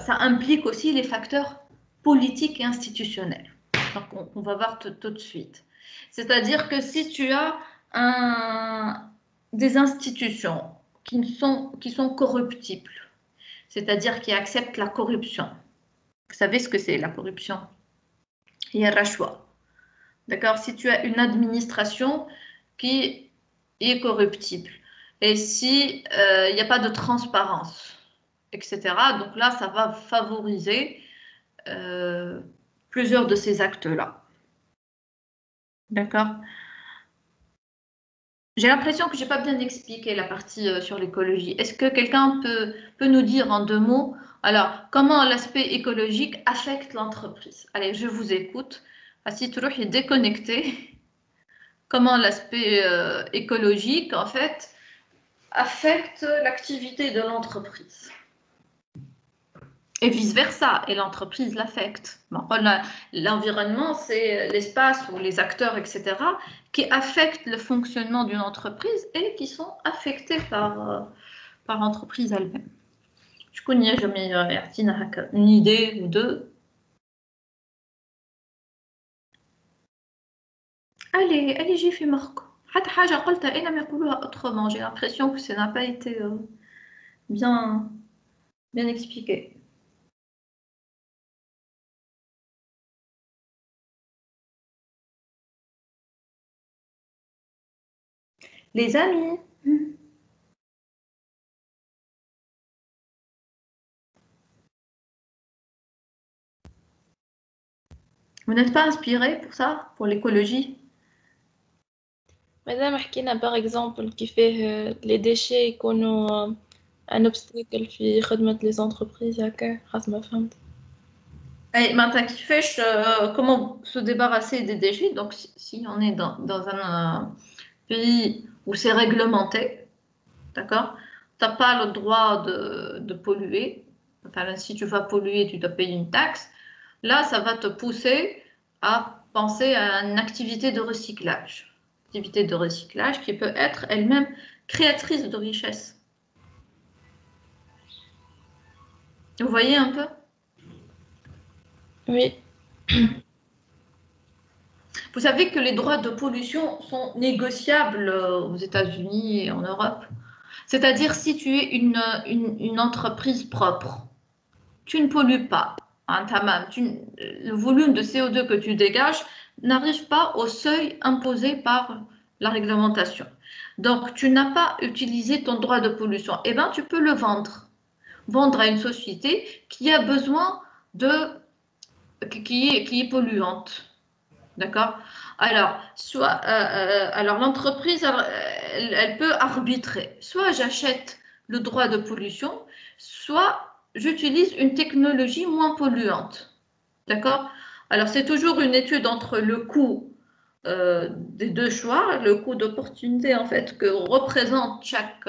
ça implique aussi les facteurs politiques et institutionnels. Donc on va voir tout de suite. C'est-à-dire que si tu as des institutions qui sont corruptibles, c'est-à-dire qui acceptent la corruption. Vous savez ce que c'est la corruption? Il y a rachwa. D'accord? Si tu as une administration qui est corruptible et si il n'y a pas de transparence, etc., donc là, ça va favoriser plusieurs de ces actes-là. D'accord? J'ai l'impression que je n'ai pas bien expliqué la partie sur l'écologie. Est-ce que quelqu'un peut nous dire en 2 mots, alors, comment l'aspect écologique affecte l'entreprise? Allez, je vous écoute. Si tu es déconnecté, comment l'aspect écologique, en fait, affecte l'activité de l'entreprise? Et vice-versa, et l'entreprise l'affecte. Bon, l'environnement, c'est l'espace ou les acteurs, etc., qui affectent le fonctionnement d'une entreprise et qui sont affectés par l'entreprise elle-même. Je connais jamais une idée ou 2. Allez, j'y fais Marco. Autrement, j'ai l'impression que ça n'a pas été bien expliqué. Les amis. Vous n'êtes pas inspiré pour ça, pour l'écologie? مادام حكينا باغ اكزومبل كيفاه لي ديشي يكونوا ان اوبستيكل في خدمة لي زونتربريز هكا حسب ما فهمت. Et maintenant, qui fait comment se débarrasser des déchets? Donc, si on est dans un pays où c'est réglementé, d'accord? Tu n'as pas le droit de polluer. Enfin, si tu vas polluer, tu dois payer une taxe. Là, ça va te pousser à penser à une activité de recyclage. Activité de recyclage qui peut être elle-même créatrice de richesse. Vous voyez un peu? Oui. Vous savez que les droits de pollution sont négociables aux États-Unis et en Europe. C'est-à-dire, si tu es une entreprise propre, tu ne pollues pas. Hein, le volume de CO2 que tu dégages n'arrive pas au seuil imposé par la réglementation. Donc, tu n'as pas utilisé ton droit de pollution. Eh bien, tu peux le vendre. Vendre à une société qui a besoin qui est polluante. D'accord? Alors, alors l'entreprise, elle peut arbitrer. Soit j'achète le droit de pollution, soit j'utilise une technologie moins polluante. D'accord? Alors, c'est toujours une étude entre le coût des 2 choix, le coût d'opportunité en fait que représente chaque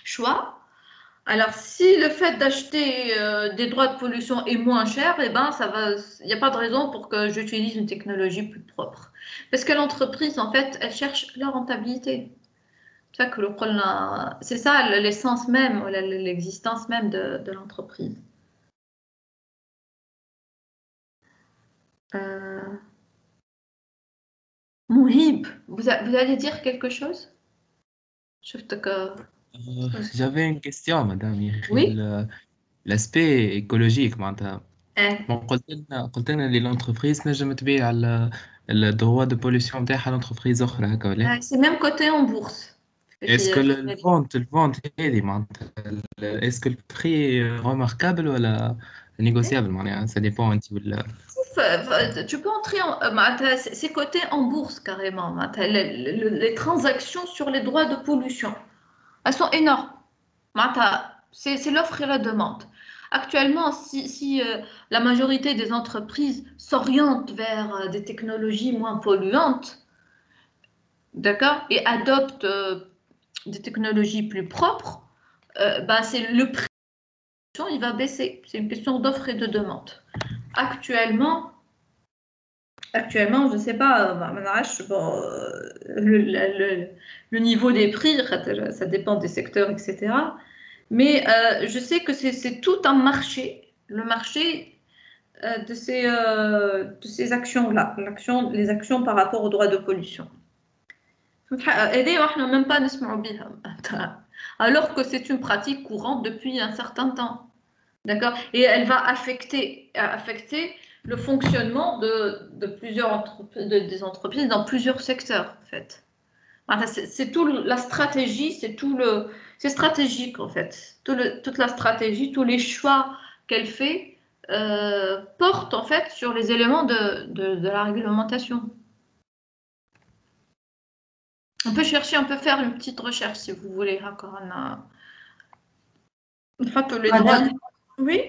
choix. Alors, si le fait d'acheter des droits de pollution est moins cher, eh ben, il n'y a pas de raison pour que j'utilise une technologie plus propre. Parce que l'entreprise, en fait, elle cherche la rentabilité. C'est ça l'essence même, l'existence même de l'entreprise. Mouhib, vous allez dire quelque chose? J'avais une question, madame. Oui. L'aspect écologique, معناتها Eh. bon, قلت لنا اللي l'entreprise تنجم تبيع الدروا de pollution نتاعها l'entreprise أخرى هكا ولا؟ C'est même coté en bourse. Est-ce que le vente هذه معناتها est-ce que le prix est remarquable ولا négociable معناها ça dépend أنت ولا؟ Tu peux entrer c'est coté en bourse carrément. Les transactions sur les droits de pollution, elles sont énormes. C'est l'offre et la demande. Actuellement, si la majorité des entreprises s'orientent vers des technologies moins polluantes, d'accord, et adoptent des technologies plus propres, c'est le prix il va baisser. C'est une question d'offre et de demande. Actuellement, Actuellement, je ne sais pas, bon, le niveau des prix, ça dépend des secteurs, etc. Mais je sais que c'est tout un marché, le marché de ces actions-là, les actions par rapport aux droits de pollution. Et d'ailleurs, on n'a même pas نسمعوا بها. Alors que c'est une pratique courante depuis un certain temps. D'accord? Et elle va affecter le fonctionnement de plusieurs entreprises, des entreprises dans plusieurs secteurs, en fait. C'est tout la stratégie, c'est stratégique, en fait. Toute la stratégie, tous les choix qu'elle fait portent, en fait, sur les éléments de la réglementation. On peut chercher, on peut faire une petite recherche, si vous voulez. Les droits. Oui?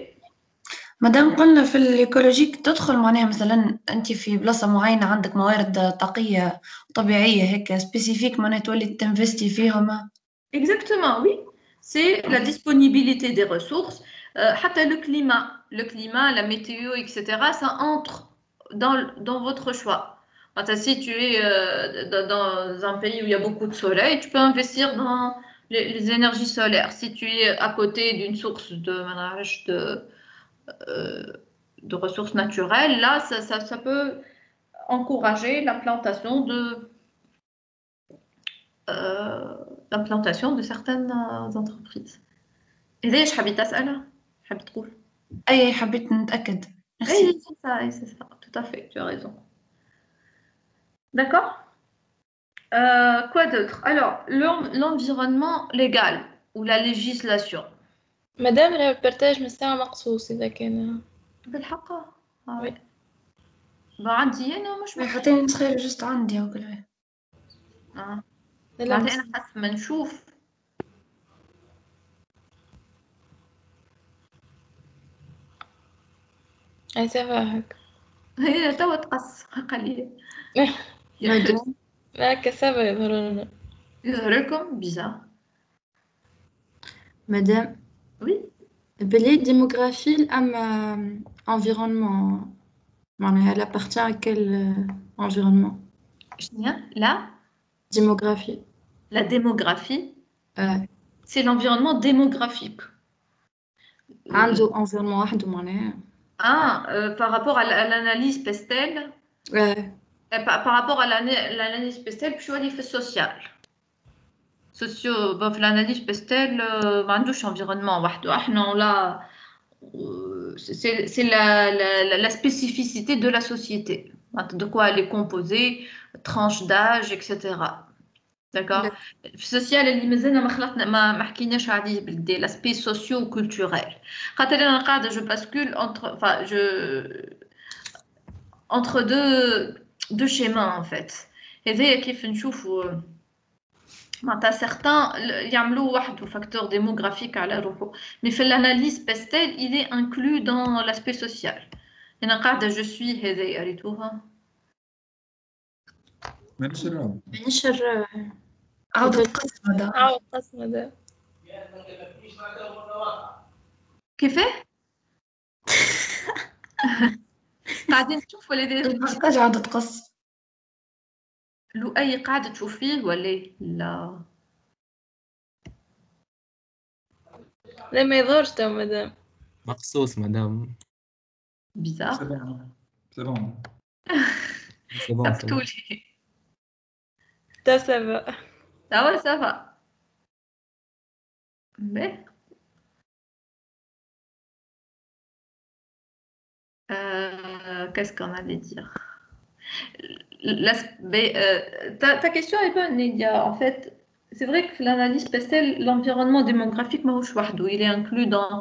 مادام قلنا في الإيكولوجيك تدخل معناها مثلا أنت في بلاصة معينة عندك موارد طاقية طبيعية هيك سبيسيفيك معناها تولي تنفستي فيهم. Exactement, oui. C'est la disponibilité des ressources. Le climat, la météo, etc., ça entre dans votre choix. Si tu es dans un pays où il y a beaucoup de soleil, tu peux investir dans les énergies solaires. Si tu es à côté d'une source de ressources naturelles, là, ça peut encourager l'implantation de certaines entreprises. Et d'ailleurs, je habite à ça, là. Je habite trop. أي حبيت نتأكد. Oui, c'est ça, tout à fait, tu as raison. D'accord? Quoi d'autre? Alors, l'environnement légal ou la législation. مادام البارتاج من الساعة مقصوص إذا كان بالحق وي. عندي أنا مش حتى نتخيل جست عندي وكل لا أنا حسب ما نشوف أي سافا هكا هي توا تقص قليل هكا سافا يظهر لنا يظهر لكم بيزار. Madame, Oui. بلي démographie أم environnement معناها elle appartient à quel environnement? La Démographie. La démographie, c'est l'environnement démographique. عنده environnement واحد معناها. Par rapport à l'analyse Pestel, par rapport à l'analyse Pestel, je suis fait social. L'analyse Pestel, ما عندوش environnement وحده. احنا là, c'est la spécificité de la société. De quoi elle est composée, tranche d'âge, etc. D'accord. Social اللي مازلنا ما حكيناش عليه بالكدا l'aspect socio-culturel. خاطر انا قاعده je bascule entre deux schémas en fait. هذايا كيف نشوفوا معناتها certains يعملوا واحد facteur démographique على روحه. Mais في l'analyse Pestel, il est inclus dans l'aspect social. انا قاعده je suis هذايا قريتوها. مانيش الرابع. مانيش الرابع. عاودة تقسم هذا. عاود قسم هذا. كيفاه؟ قاعدين تشوفوا ولا البارتاج عاودة تقص. لؤي قاعدة تشوف فيه ولا لا؟ لا ما يظهرش تو مدام. مقصوص مدام. بيزار. C'est bon. C'est bon. تبتولي. تا سافا. Ça va. Mais qu'est-ce qu'on allait dire? Ta question est bonne, Lydia. En fait, c'est vrai que l'analyse Pestel, l'environnement démographique, il est inclus dans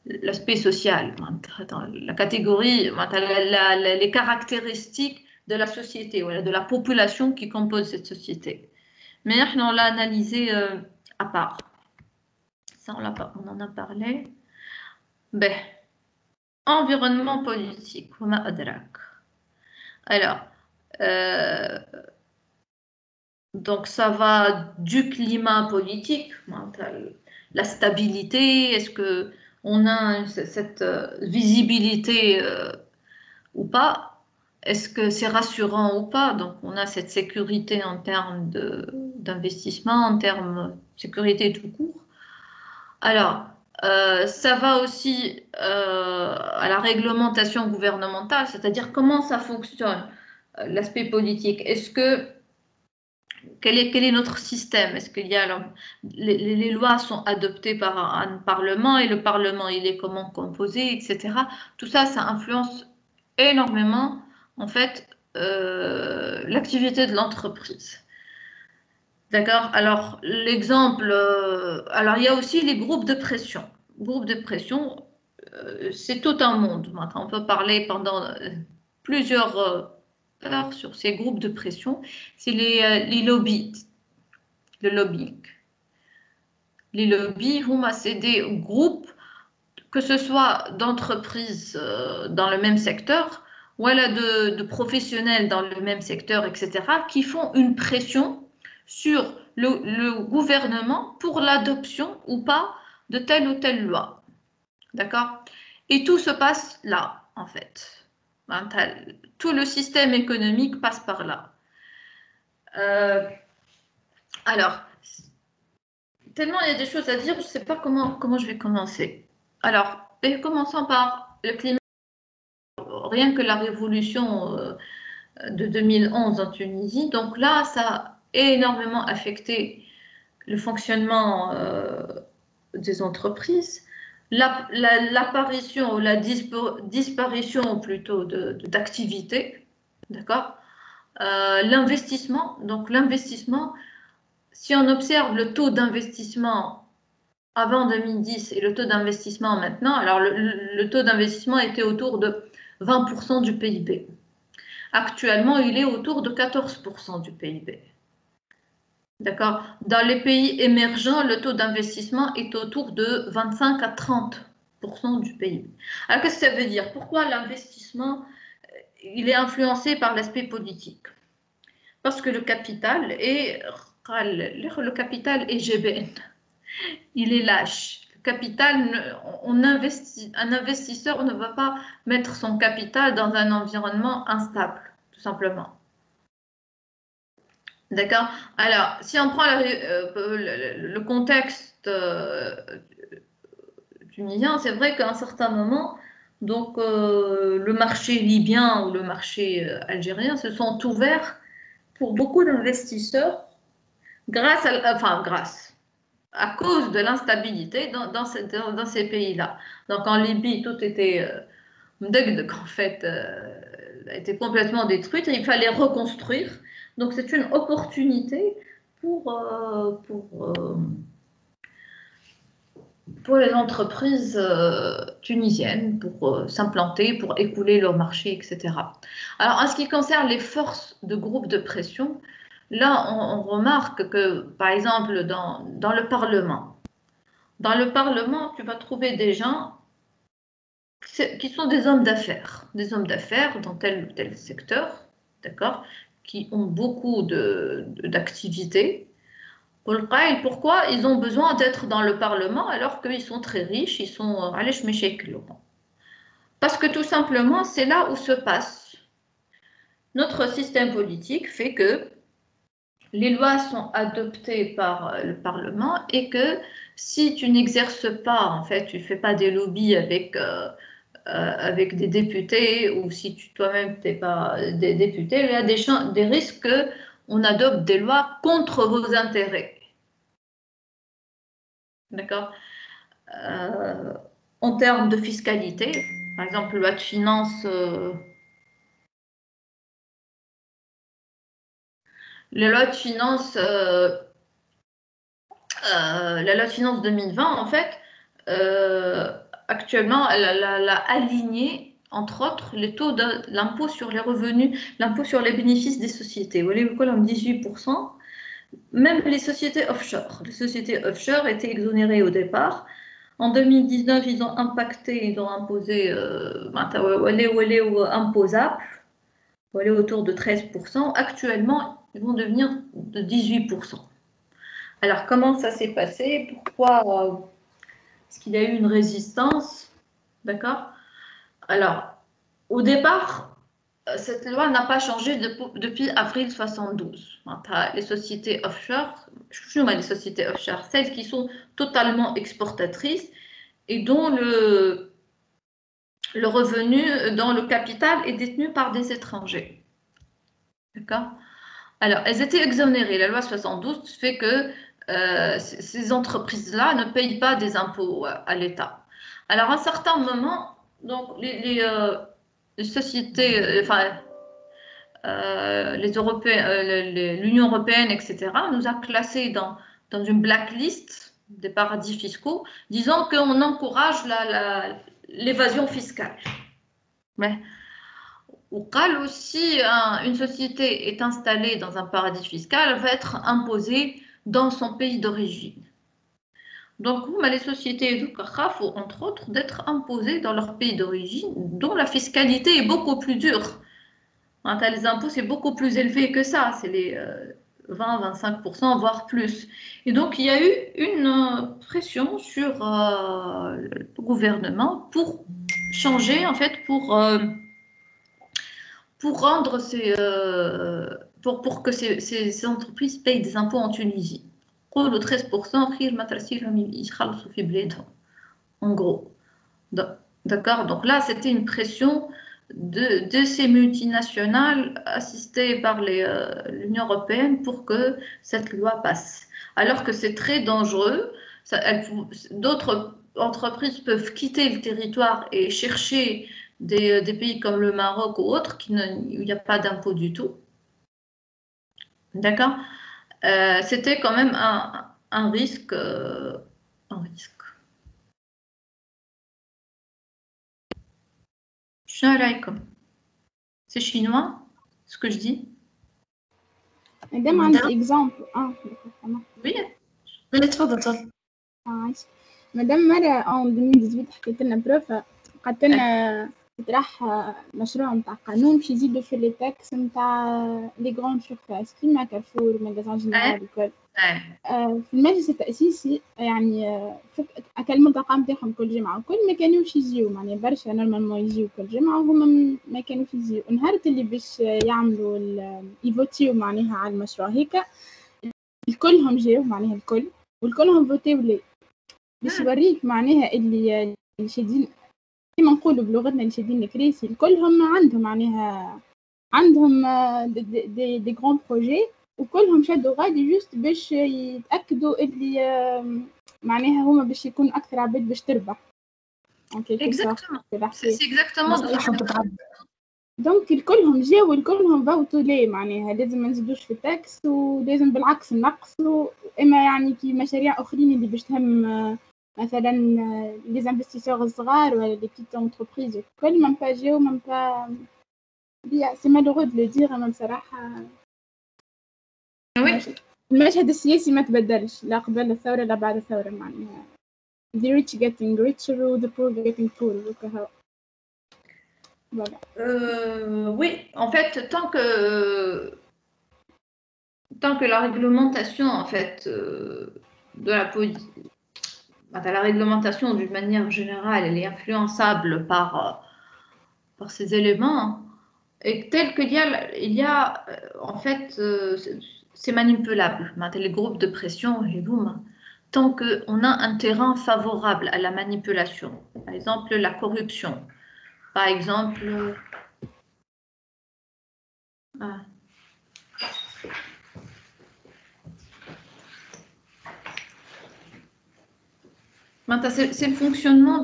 l'aspect social, dans la catégorie, les caractéristiques de la société, de la population qui compose cette société. Mais on l'a analysé à part. Ça, on en a parlé. Ben, environnement politique. Alors, donc ça va du climat politique, la stabilité, est-ce qu'on a cette visibilité ou pas, est-ce que c'est rassurant ou pas? Donc, on a cette sécurité en termes d'investissement, en termes de sécurité tout court. Alors, ça va aussi à la réglementation gouvernementale, c'est-à-dire comment ça fonctionne, l'aspect politique. Quel est notre système? Est-ce qu'il y a les lois sont adoptées par un parlement et le parlement il est comment composé, etc. Tout ça, ça influence énormément en fait l'activité de l'entreprise. D'accord? Alors l'exemple, alors il y a aussi les groupes de pression. Groupes de pression, c'est tout un monde. Maintenant, on peut parler pendant plusieurs heures sur ces groupes de pression. C'est les lobbies. Le lobbying. Les lobbies, c'est des groupes, que ce soit d'entreprises dans le même secteur, ou de professionnels dans le même secteur, etc., qui font une pression sur le gouvernement pour l'adoption ou pas de telle ou telle loi. D'accord? Et tout se passe là, en fait. Tout le système économique passe par là. Alors, tellement il y a des choses à dire, je ne sais pas comment je vais commencer. Alors, commençons par le climat. Rien que la révolution de 2011 en Tunisie, donc là, ça a énormément affecté le fonctionnement des entreprises, l'apparition ou la disparition plutôt d'activités, d'accord, l'investissement. Donc l'investissement, si on observe le taux d'investissement avant 2010 et le taux d'investissement maintenant, alors le taux d'investissement était autour de 20% du PIB. Actuellement, il est autour de 14% du PIB. D'accord? Dans les pays émergents, le taux d'investissement est autour de 25 à 30% du PIB. Alors, qu'est-ce que ça veut dire? Pourquoi l'investissement, il est influencé par l'aspect politique? Parce que le capital est GBN. Il est lâche. Le capital, un investisseur ne va pas mettre son capital dans un environnement instable, tout simplement. D'accord? Alors, si on prend le contexte tunisien, c'est vrai qu'à un certain moment, donc, le marché libyen ou le marché algérien se sont ouverts pour beaucoup d'investisseurs à cause de l'instabilité dans ces pays-là. Donc en Libye, tout était en fait, était complètement détruite et il fallait reconstruire. Donc c'est une opportunité pour les entreprises tunisiennes, pour s'implanter, pour écouler leur marché, etc. Alors en ce qui concerne les forces de groupe de pression, là, on remarque que, par exemple, dans le Parlement, tu vas trouver des gens qui sont des hommes d'affaires dans tel ou tel secteur, d'accord, qui ont beaucoup d'activités. Pourquoi ils ont besoin d'être dans le Parlement alors qu'ils sont très riches, ils sont parce que tout simplement, c'est là où se passe. Notre système politique fait que les lois sont adoptées par le Parlement et que si tu n'exerces pas, en fait, tu ne fais pas des lobbies avec des députés ou si toi-même tu n'es pas des députés, il y a des risques qu'on adopte des lois contre vos intérêts. D'accord? En termes de fiscalité, par exemple, loi de finances... la loi de finances, la loi de finances 2020, en fait, actuellement, elle a aligné, entre autres, les taux de l'impôt sur les revenus, l'impôt sur les bénéfices des sociétés. Vous voyez, comme 18%. Même les sociétés offshore. Les sociétés offshore étaient exonérées au départ. En 2019, ils ont imposé, imposable, autour de 13%. Actuellement, ils vont devenir de 18%. Alors, comment ça s'est passé? Pourquoi est-ce qu'il y a eu une résistance? D'accord? Alors, au départ, cette loi n'a pas changé depuis avril 72. Les sociétés offshore, les sociétés offshore, celles qui sont totalement exportatrices et dont le revenu dans le capital est détenu par des étrangers. D'accord? Alors, elles étaient exonérées. La loi 72 fait que ces entreprises-là ne payent pas des impôts à l'État. Alors, à un certain moment, donc, les sociétés, les Européens, l'Union européenne, etc., nous a classés dans une blacklist des paradis fiscaux, disant qu'on encourage l'évasion fiscale. Mais ou aussi, une société est installée dans un paradis fiscal, elle va être imposée dans son pays d'origine. Donc, les sociétés faut entre autres d'être imposées dans leur pays d'origine, dont la fiscalité est beaucoup plus dure. Les impôts, c'est beaucoup plus élevé que ça, c'est les 20-25%, voire plus. Et donc, il y a eu une pression sur le gouvernement pour changer, en fait, pour rendre pour que ces entreprises payent des impôts en Tunisie. Le 13%, en gros. D'accord? Donc là, c'était une pression de ces multinationales assistées par l'Union européenne pour que cette loi passe. Alors que c'est très dangereux. D'autres entreprises peuvent quitter le territoire et chercher des pays comme le Maroc ou autres où il n'y a pas d'impôt du tout. D'accord? C'était quand même un risque. C'est chinois, ce que je dis? مادام عندي اكزامبل Oui. لا تفضل. مادام مرة en 2018 حكيت لنا بروف قالت لنا تطرح مشروع نتاع قانون باش يزيدوا في لي تاكس نتاع لي غران سورفاس كيما كارفور ماغازان جينيرال الكل. في المجلس التأسيسي يعني أكل الملتقى نتاعهم كل جمعة وكل ما كانوش يجيو معناها برشا نورمالمون يجيو كل جمعة وهما ما كانوش يجيو. نهار اللي باش يعملوا يفوتيو معناها على المشروع هيك الكلهم جاو معناها الكل والكلهم فوتيو ليه باش يوريك معناها اللي شادين كيما نقولوا بلغتنا اللي شادين الكراسي الكلهم عندهم معناها عندهم دي غران بروجي وكلهم شادوا غادي جوست باش يتاكدوا اللي معناها هما باش يكونوا اكثر عباد باش تربح. اكزاكتومون. دونك الكلهم جاوا والكلهم فوتوا ليه معناها لازم ما نزيدوش في التاكس ولازم بالعكس نقصوا اما يعني في مشاريع اخرين اللي باش تهم مثلا لي انفستيسور الصغار ولا لي بيتيت انتربريز الكل ما با جاوا ما با بيا سي مالوغو دو لو دير. اما بصراحه المشهد السياسي ما تبدلش لا قبل الثورة لا بعد الثورة معناها the rich getting richer و the poor getting poorer وكهو. Voilà. Oui, en fait, tant que la réglementation en fait de la réglementation d'une manière générale, elle est influençable par ces éléments et tel qu'il y a en fait c'est manipulable. Les groupes de pression, tant qu'on a un terrain favorable à la manipulation, par exemple la corruption, par exemple c'est le fonctionnement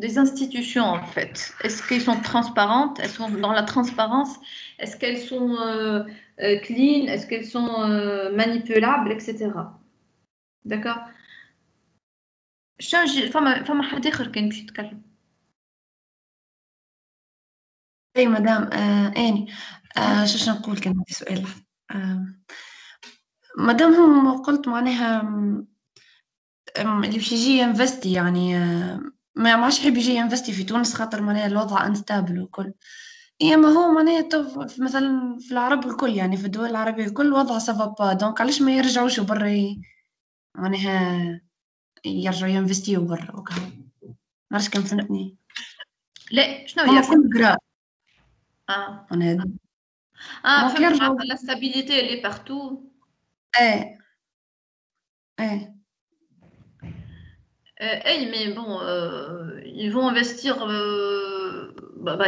des institutions en fait. Est-ce qu'elles sont transparentes? Elles sont dans la transparence? Est-ce qu'elles sont clean? Est-ce qu'elles sont manipulables, etc. D'accord. فما حد آخر كان باش يتكلم. اي مدام اني شو نقول كان عندي سؤال مدام هم قلت معناها اللي باش يجي ينفستي يعني ما عادش يحب يجي ينفستي في تونس خاطر معناها الوضع انستابل وكل. ما هو معناها مثلا في العرب الكل يعني في الدول العربية الكل الوضع سافابا دونك علاش ما يرجعوش برا معناها يرجعوا ينفستيو برا وكذا. معرفش كان فهمتني. لا شنو هي كل قرا Ah, On est... ah Donc, يرجعوا la stabilité, elle est partout. ايه ايه Hey, mais bon, ils vont investir,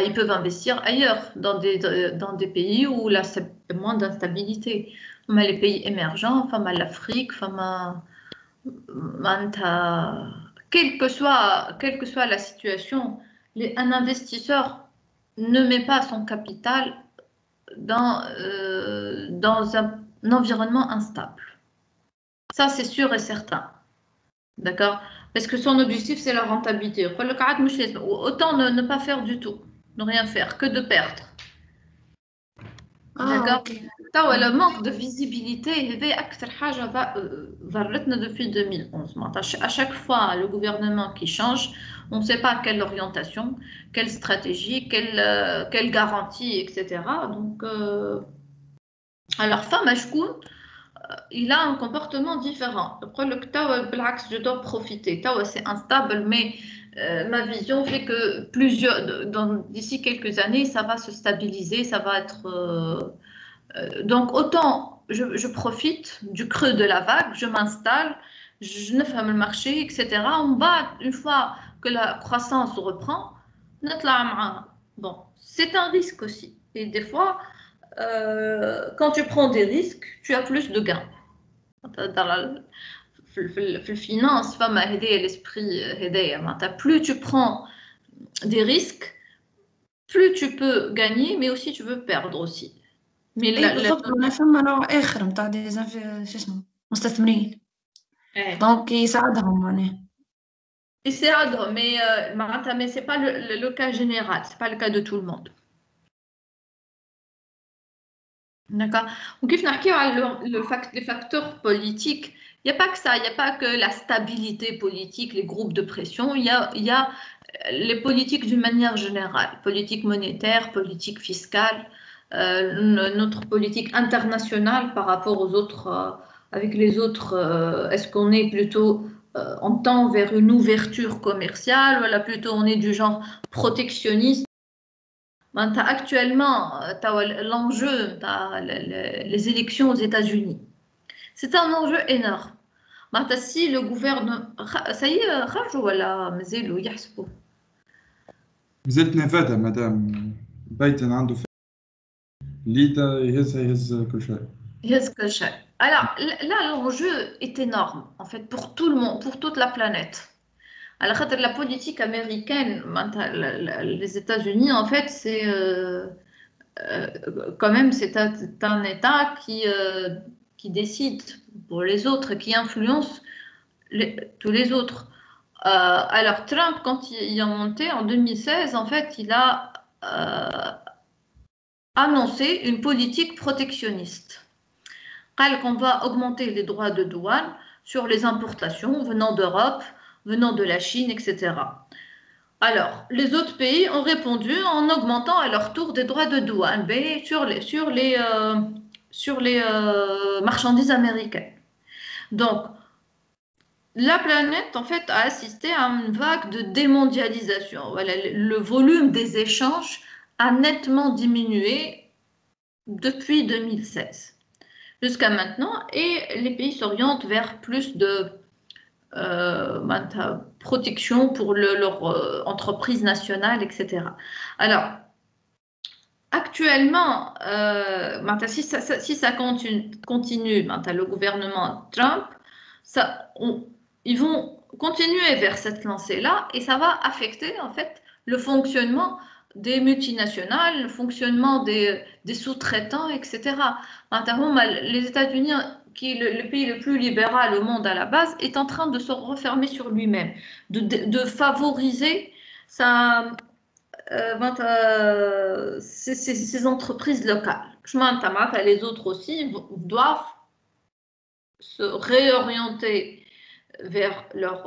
ils peuvent investir ailleurs, dans des pays où là, c'est moins d'instabilité. Comme les pays émergents, comme l'Afrique, comme quelle que soit la situation, un investisseur ne met pas son capital dans un environnement instable. Ça, c'est sûr et certain. D'accord? Parce que son objectif, c'est la rentabilité. Autant ne pas faire du tout, ne rien faire, que de perdre. D'accord? اوكي Le manque de visibilité, c'est أكثر حاجة ضرتنا depuis 2011. À chaque fois, le gouvernement qui change, on ne sait pas quelle orientation, quelle stratégie, quelle garantie, etc. Donc, alors, femme, il a un comportement différent. Je dois profiter. C'est instable, mais ma vision fait que d'ici quelques années, ça va se stabiliser, ça va être. Donc, autant je profite du creux de la vague, je m'installe, je ne fais le marché, etc. On va, une fois que la croissance reprend, bon, c'est un risque aussi. Et des fois, quand tu prends des risques, tu as plus de gains. Dans la finance, femme a aidé l'esprit, plus tu prends des risques, plus tu peux gagner, mais aussi tu peux perdre aussi. Mais ايه بالضبط انا فما نوع اخر نتاع دي شو اسمه مستثمرين دونك يساعدهم معناها Et c'est adre, mais c'est pas le cas général, c'est pas le cas de tout le monde. D'accord. Donc, il les facteurs politiques. Il n'y a pas que ça, il n'y a pas que la stabilité politique, les groupes de pression, il y a les politiques d'une manière générale, politique monétaire, politique fiscale, notre politique internationale par rapport aux autres, avec les autres, est-ce qu'on est plutôt en tend vers une ouverture commerciale, ou là plutôt on est du genre protectionniste. Actuellement, l'enjeu, les élections aux États-Unis, c'est un enjeu énorme. Si le gouvernement, ça y est, خرجوا ولا مازالوا يحسبوا؟ نزلت نيفادا مدام بايدن عنده ليدا يهز كل شيء. Alors là, l'enjeu est énorme, en fait, pour tout le monde, pour toute la planète. Alors, la politique américaine, les États-Unis, en fait, c'est quand même, c'est un État qui décide pour les autres, qui influence tous les autres. Alors, Trump, quand il est monté en 2016, en fait, il a annoncé une politique protectionniste. Qu'on va augmenter les droits de douane sur les importations venant d'Europe, venant de la Chine, etc. Alors, les autres pays ont répondu en augmentant à leur tour des droits de douane sur les marchandises américaines. Donc, la planète, en fait, a assisté à une vague de démondialisation. Voilà, le volume des échanges a nettement diminué depuis 2016 jusqu'à maintenant, et les pays s'orientent vers plus de protection pour leur entreprise nationale, etc. Alors, actuellement, si ça continue, le gouvernement Trump, ils vont continuer vers cette lancée-là, et ça va affecter en fait le fonctionnement des multinationales, le fonctionnement des sous-traitants, etc. Les États-Unis, qui est le pays le plus libéral au monde à la base, est en train de se refermer sur lui-même, de favoriser ces entreprises locales. Les autres aussi doivent se réorienter vers leur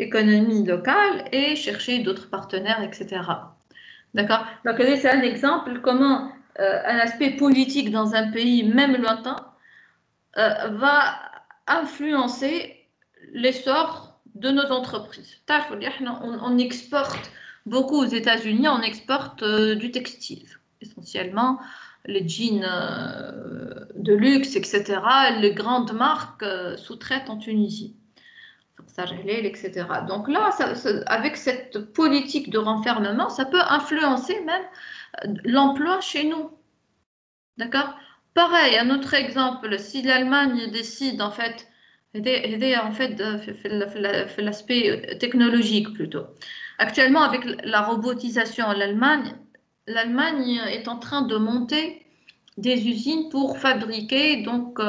économie locale et chercher d'autres partenaires, etc. D'accord? Donc, c'est un exemple comment un aspect politique dans un pays, même lointain, va influencer l'essor de nos entreprises. On exporte beaucoup aux États-Unis, on exporte du textile, essentiellement les jeans de luxe, etc. Les grandes marques sous-traitent en Tunisie. etc. Donc là, avec cette politique de renfermement, ça peut influencer même l'emploi chez nous. D'accord? Pareil, un autre exemple, si l'Allemagne décide en fait, l'aspect technologique plutôt. Actuellement, avec la robotisation, l'Allemagne est en train de monter des usines pour fabriquer donc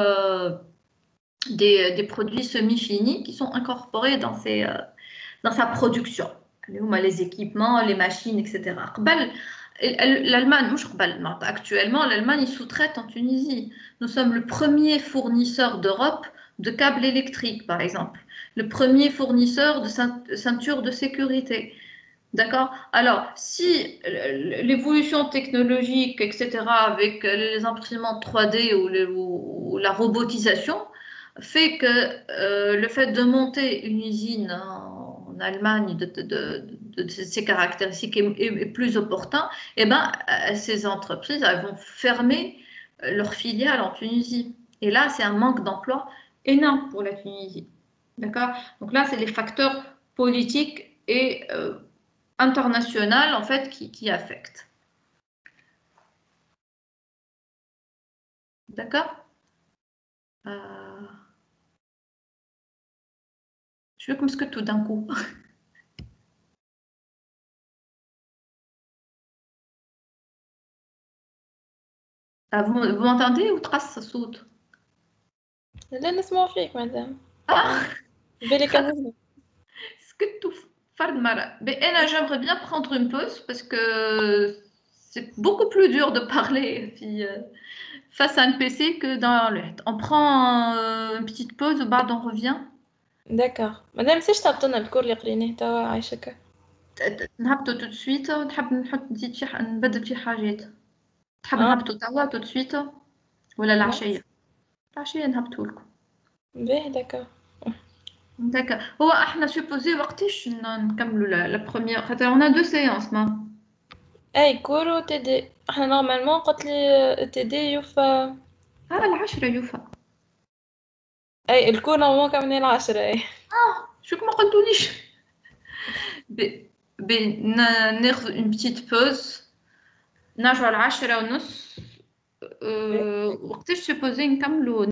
des produits semi-finis qui sont incorporés dans sa production. Les équipements, les machines, etc. L'Allemagne, actuellement, l'Allemagne sous-traite en Tunisie. Nous sommes le premier fournisseur d'Europe de câbles électriques, par exemple. Le premier fournisseur de ceintures de sécurité. D'accord? Alors, si l'évolution technologique, etc., avec les imprimantes 3D ou la robotisation, fait que le fait de monter une usine en Allemagne de ces caractéristiques est plus opportun, et ben, ces entreprises elles vont fermer leurs filiales en Tunisie. Et là, c'est un manque d'emploi énorme pour la Tunisie. D'accord? Donc là, c'est les facteurs politiques et internationaux en fait qui affectent. D'accord? Je veux comme ce que tout d'un coup. Vous m'entendez ou trace ça saute? لا نسمع فيك مدام Ah, بالك هزمة. ce que tout faire de mal. Mais j'aimerais bien prendre une pause parce que c'est beaucoup plus dur de parler puis, face à un PC que dans le. On prend une petite pause, بعد on revient. داكوغ مادام سيش تعطينا الكور اللي قريناه توا عايشك. نهبطوا tout de suite. نحب نزيد نبدل في حاجات. تحب آه. نهبطوا توا tout de suite ولا العشية؟ العشية نهبطوا لكم. باهي داكوغ. D'accord. هو احنا supposé وقتاش نكملوا la première خاطر on a 2 séances ما. اي كور و تي دي احنا نورمالمون قلت لي تي دي يوفا. العشرة يوفا. اي الكور نورمالمون كملنا 10 اي. شوك ما قلتوليش. ناخذ une petite pause. نرجعوا 10:30. وقتاش supposé نكملوا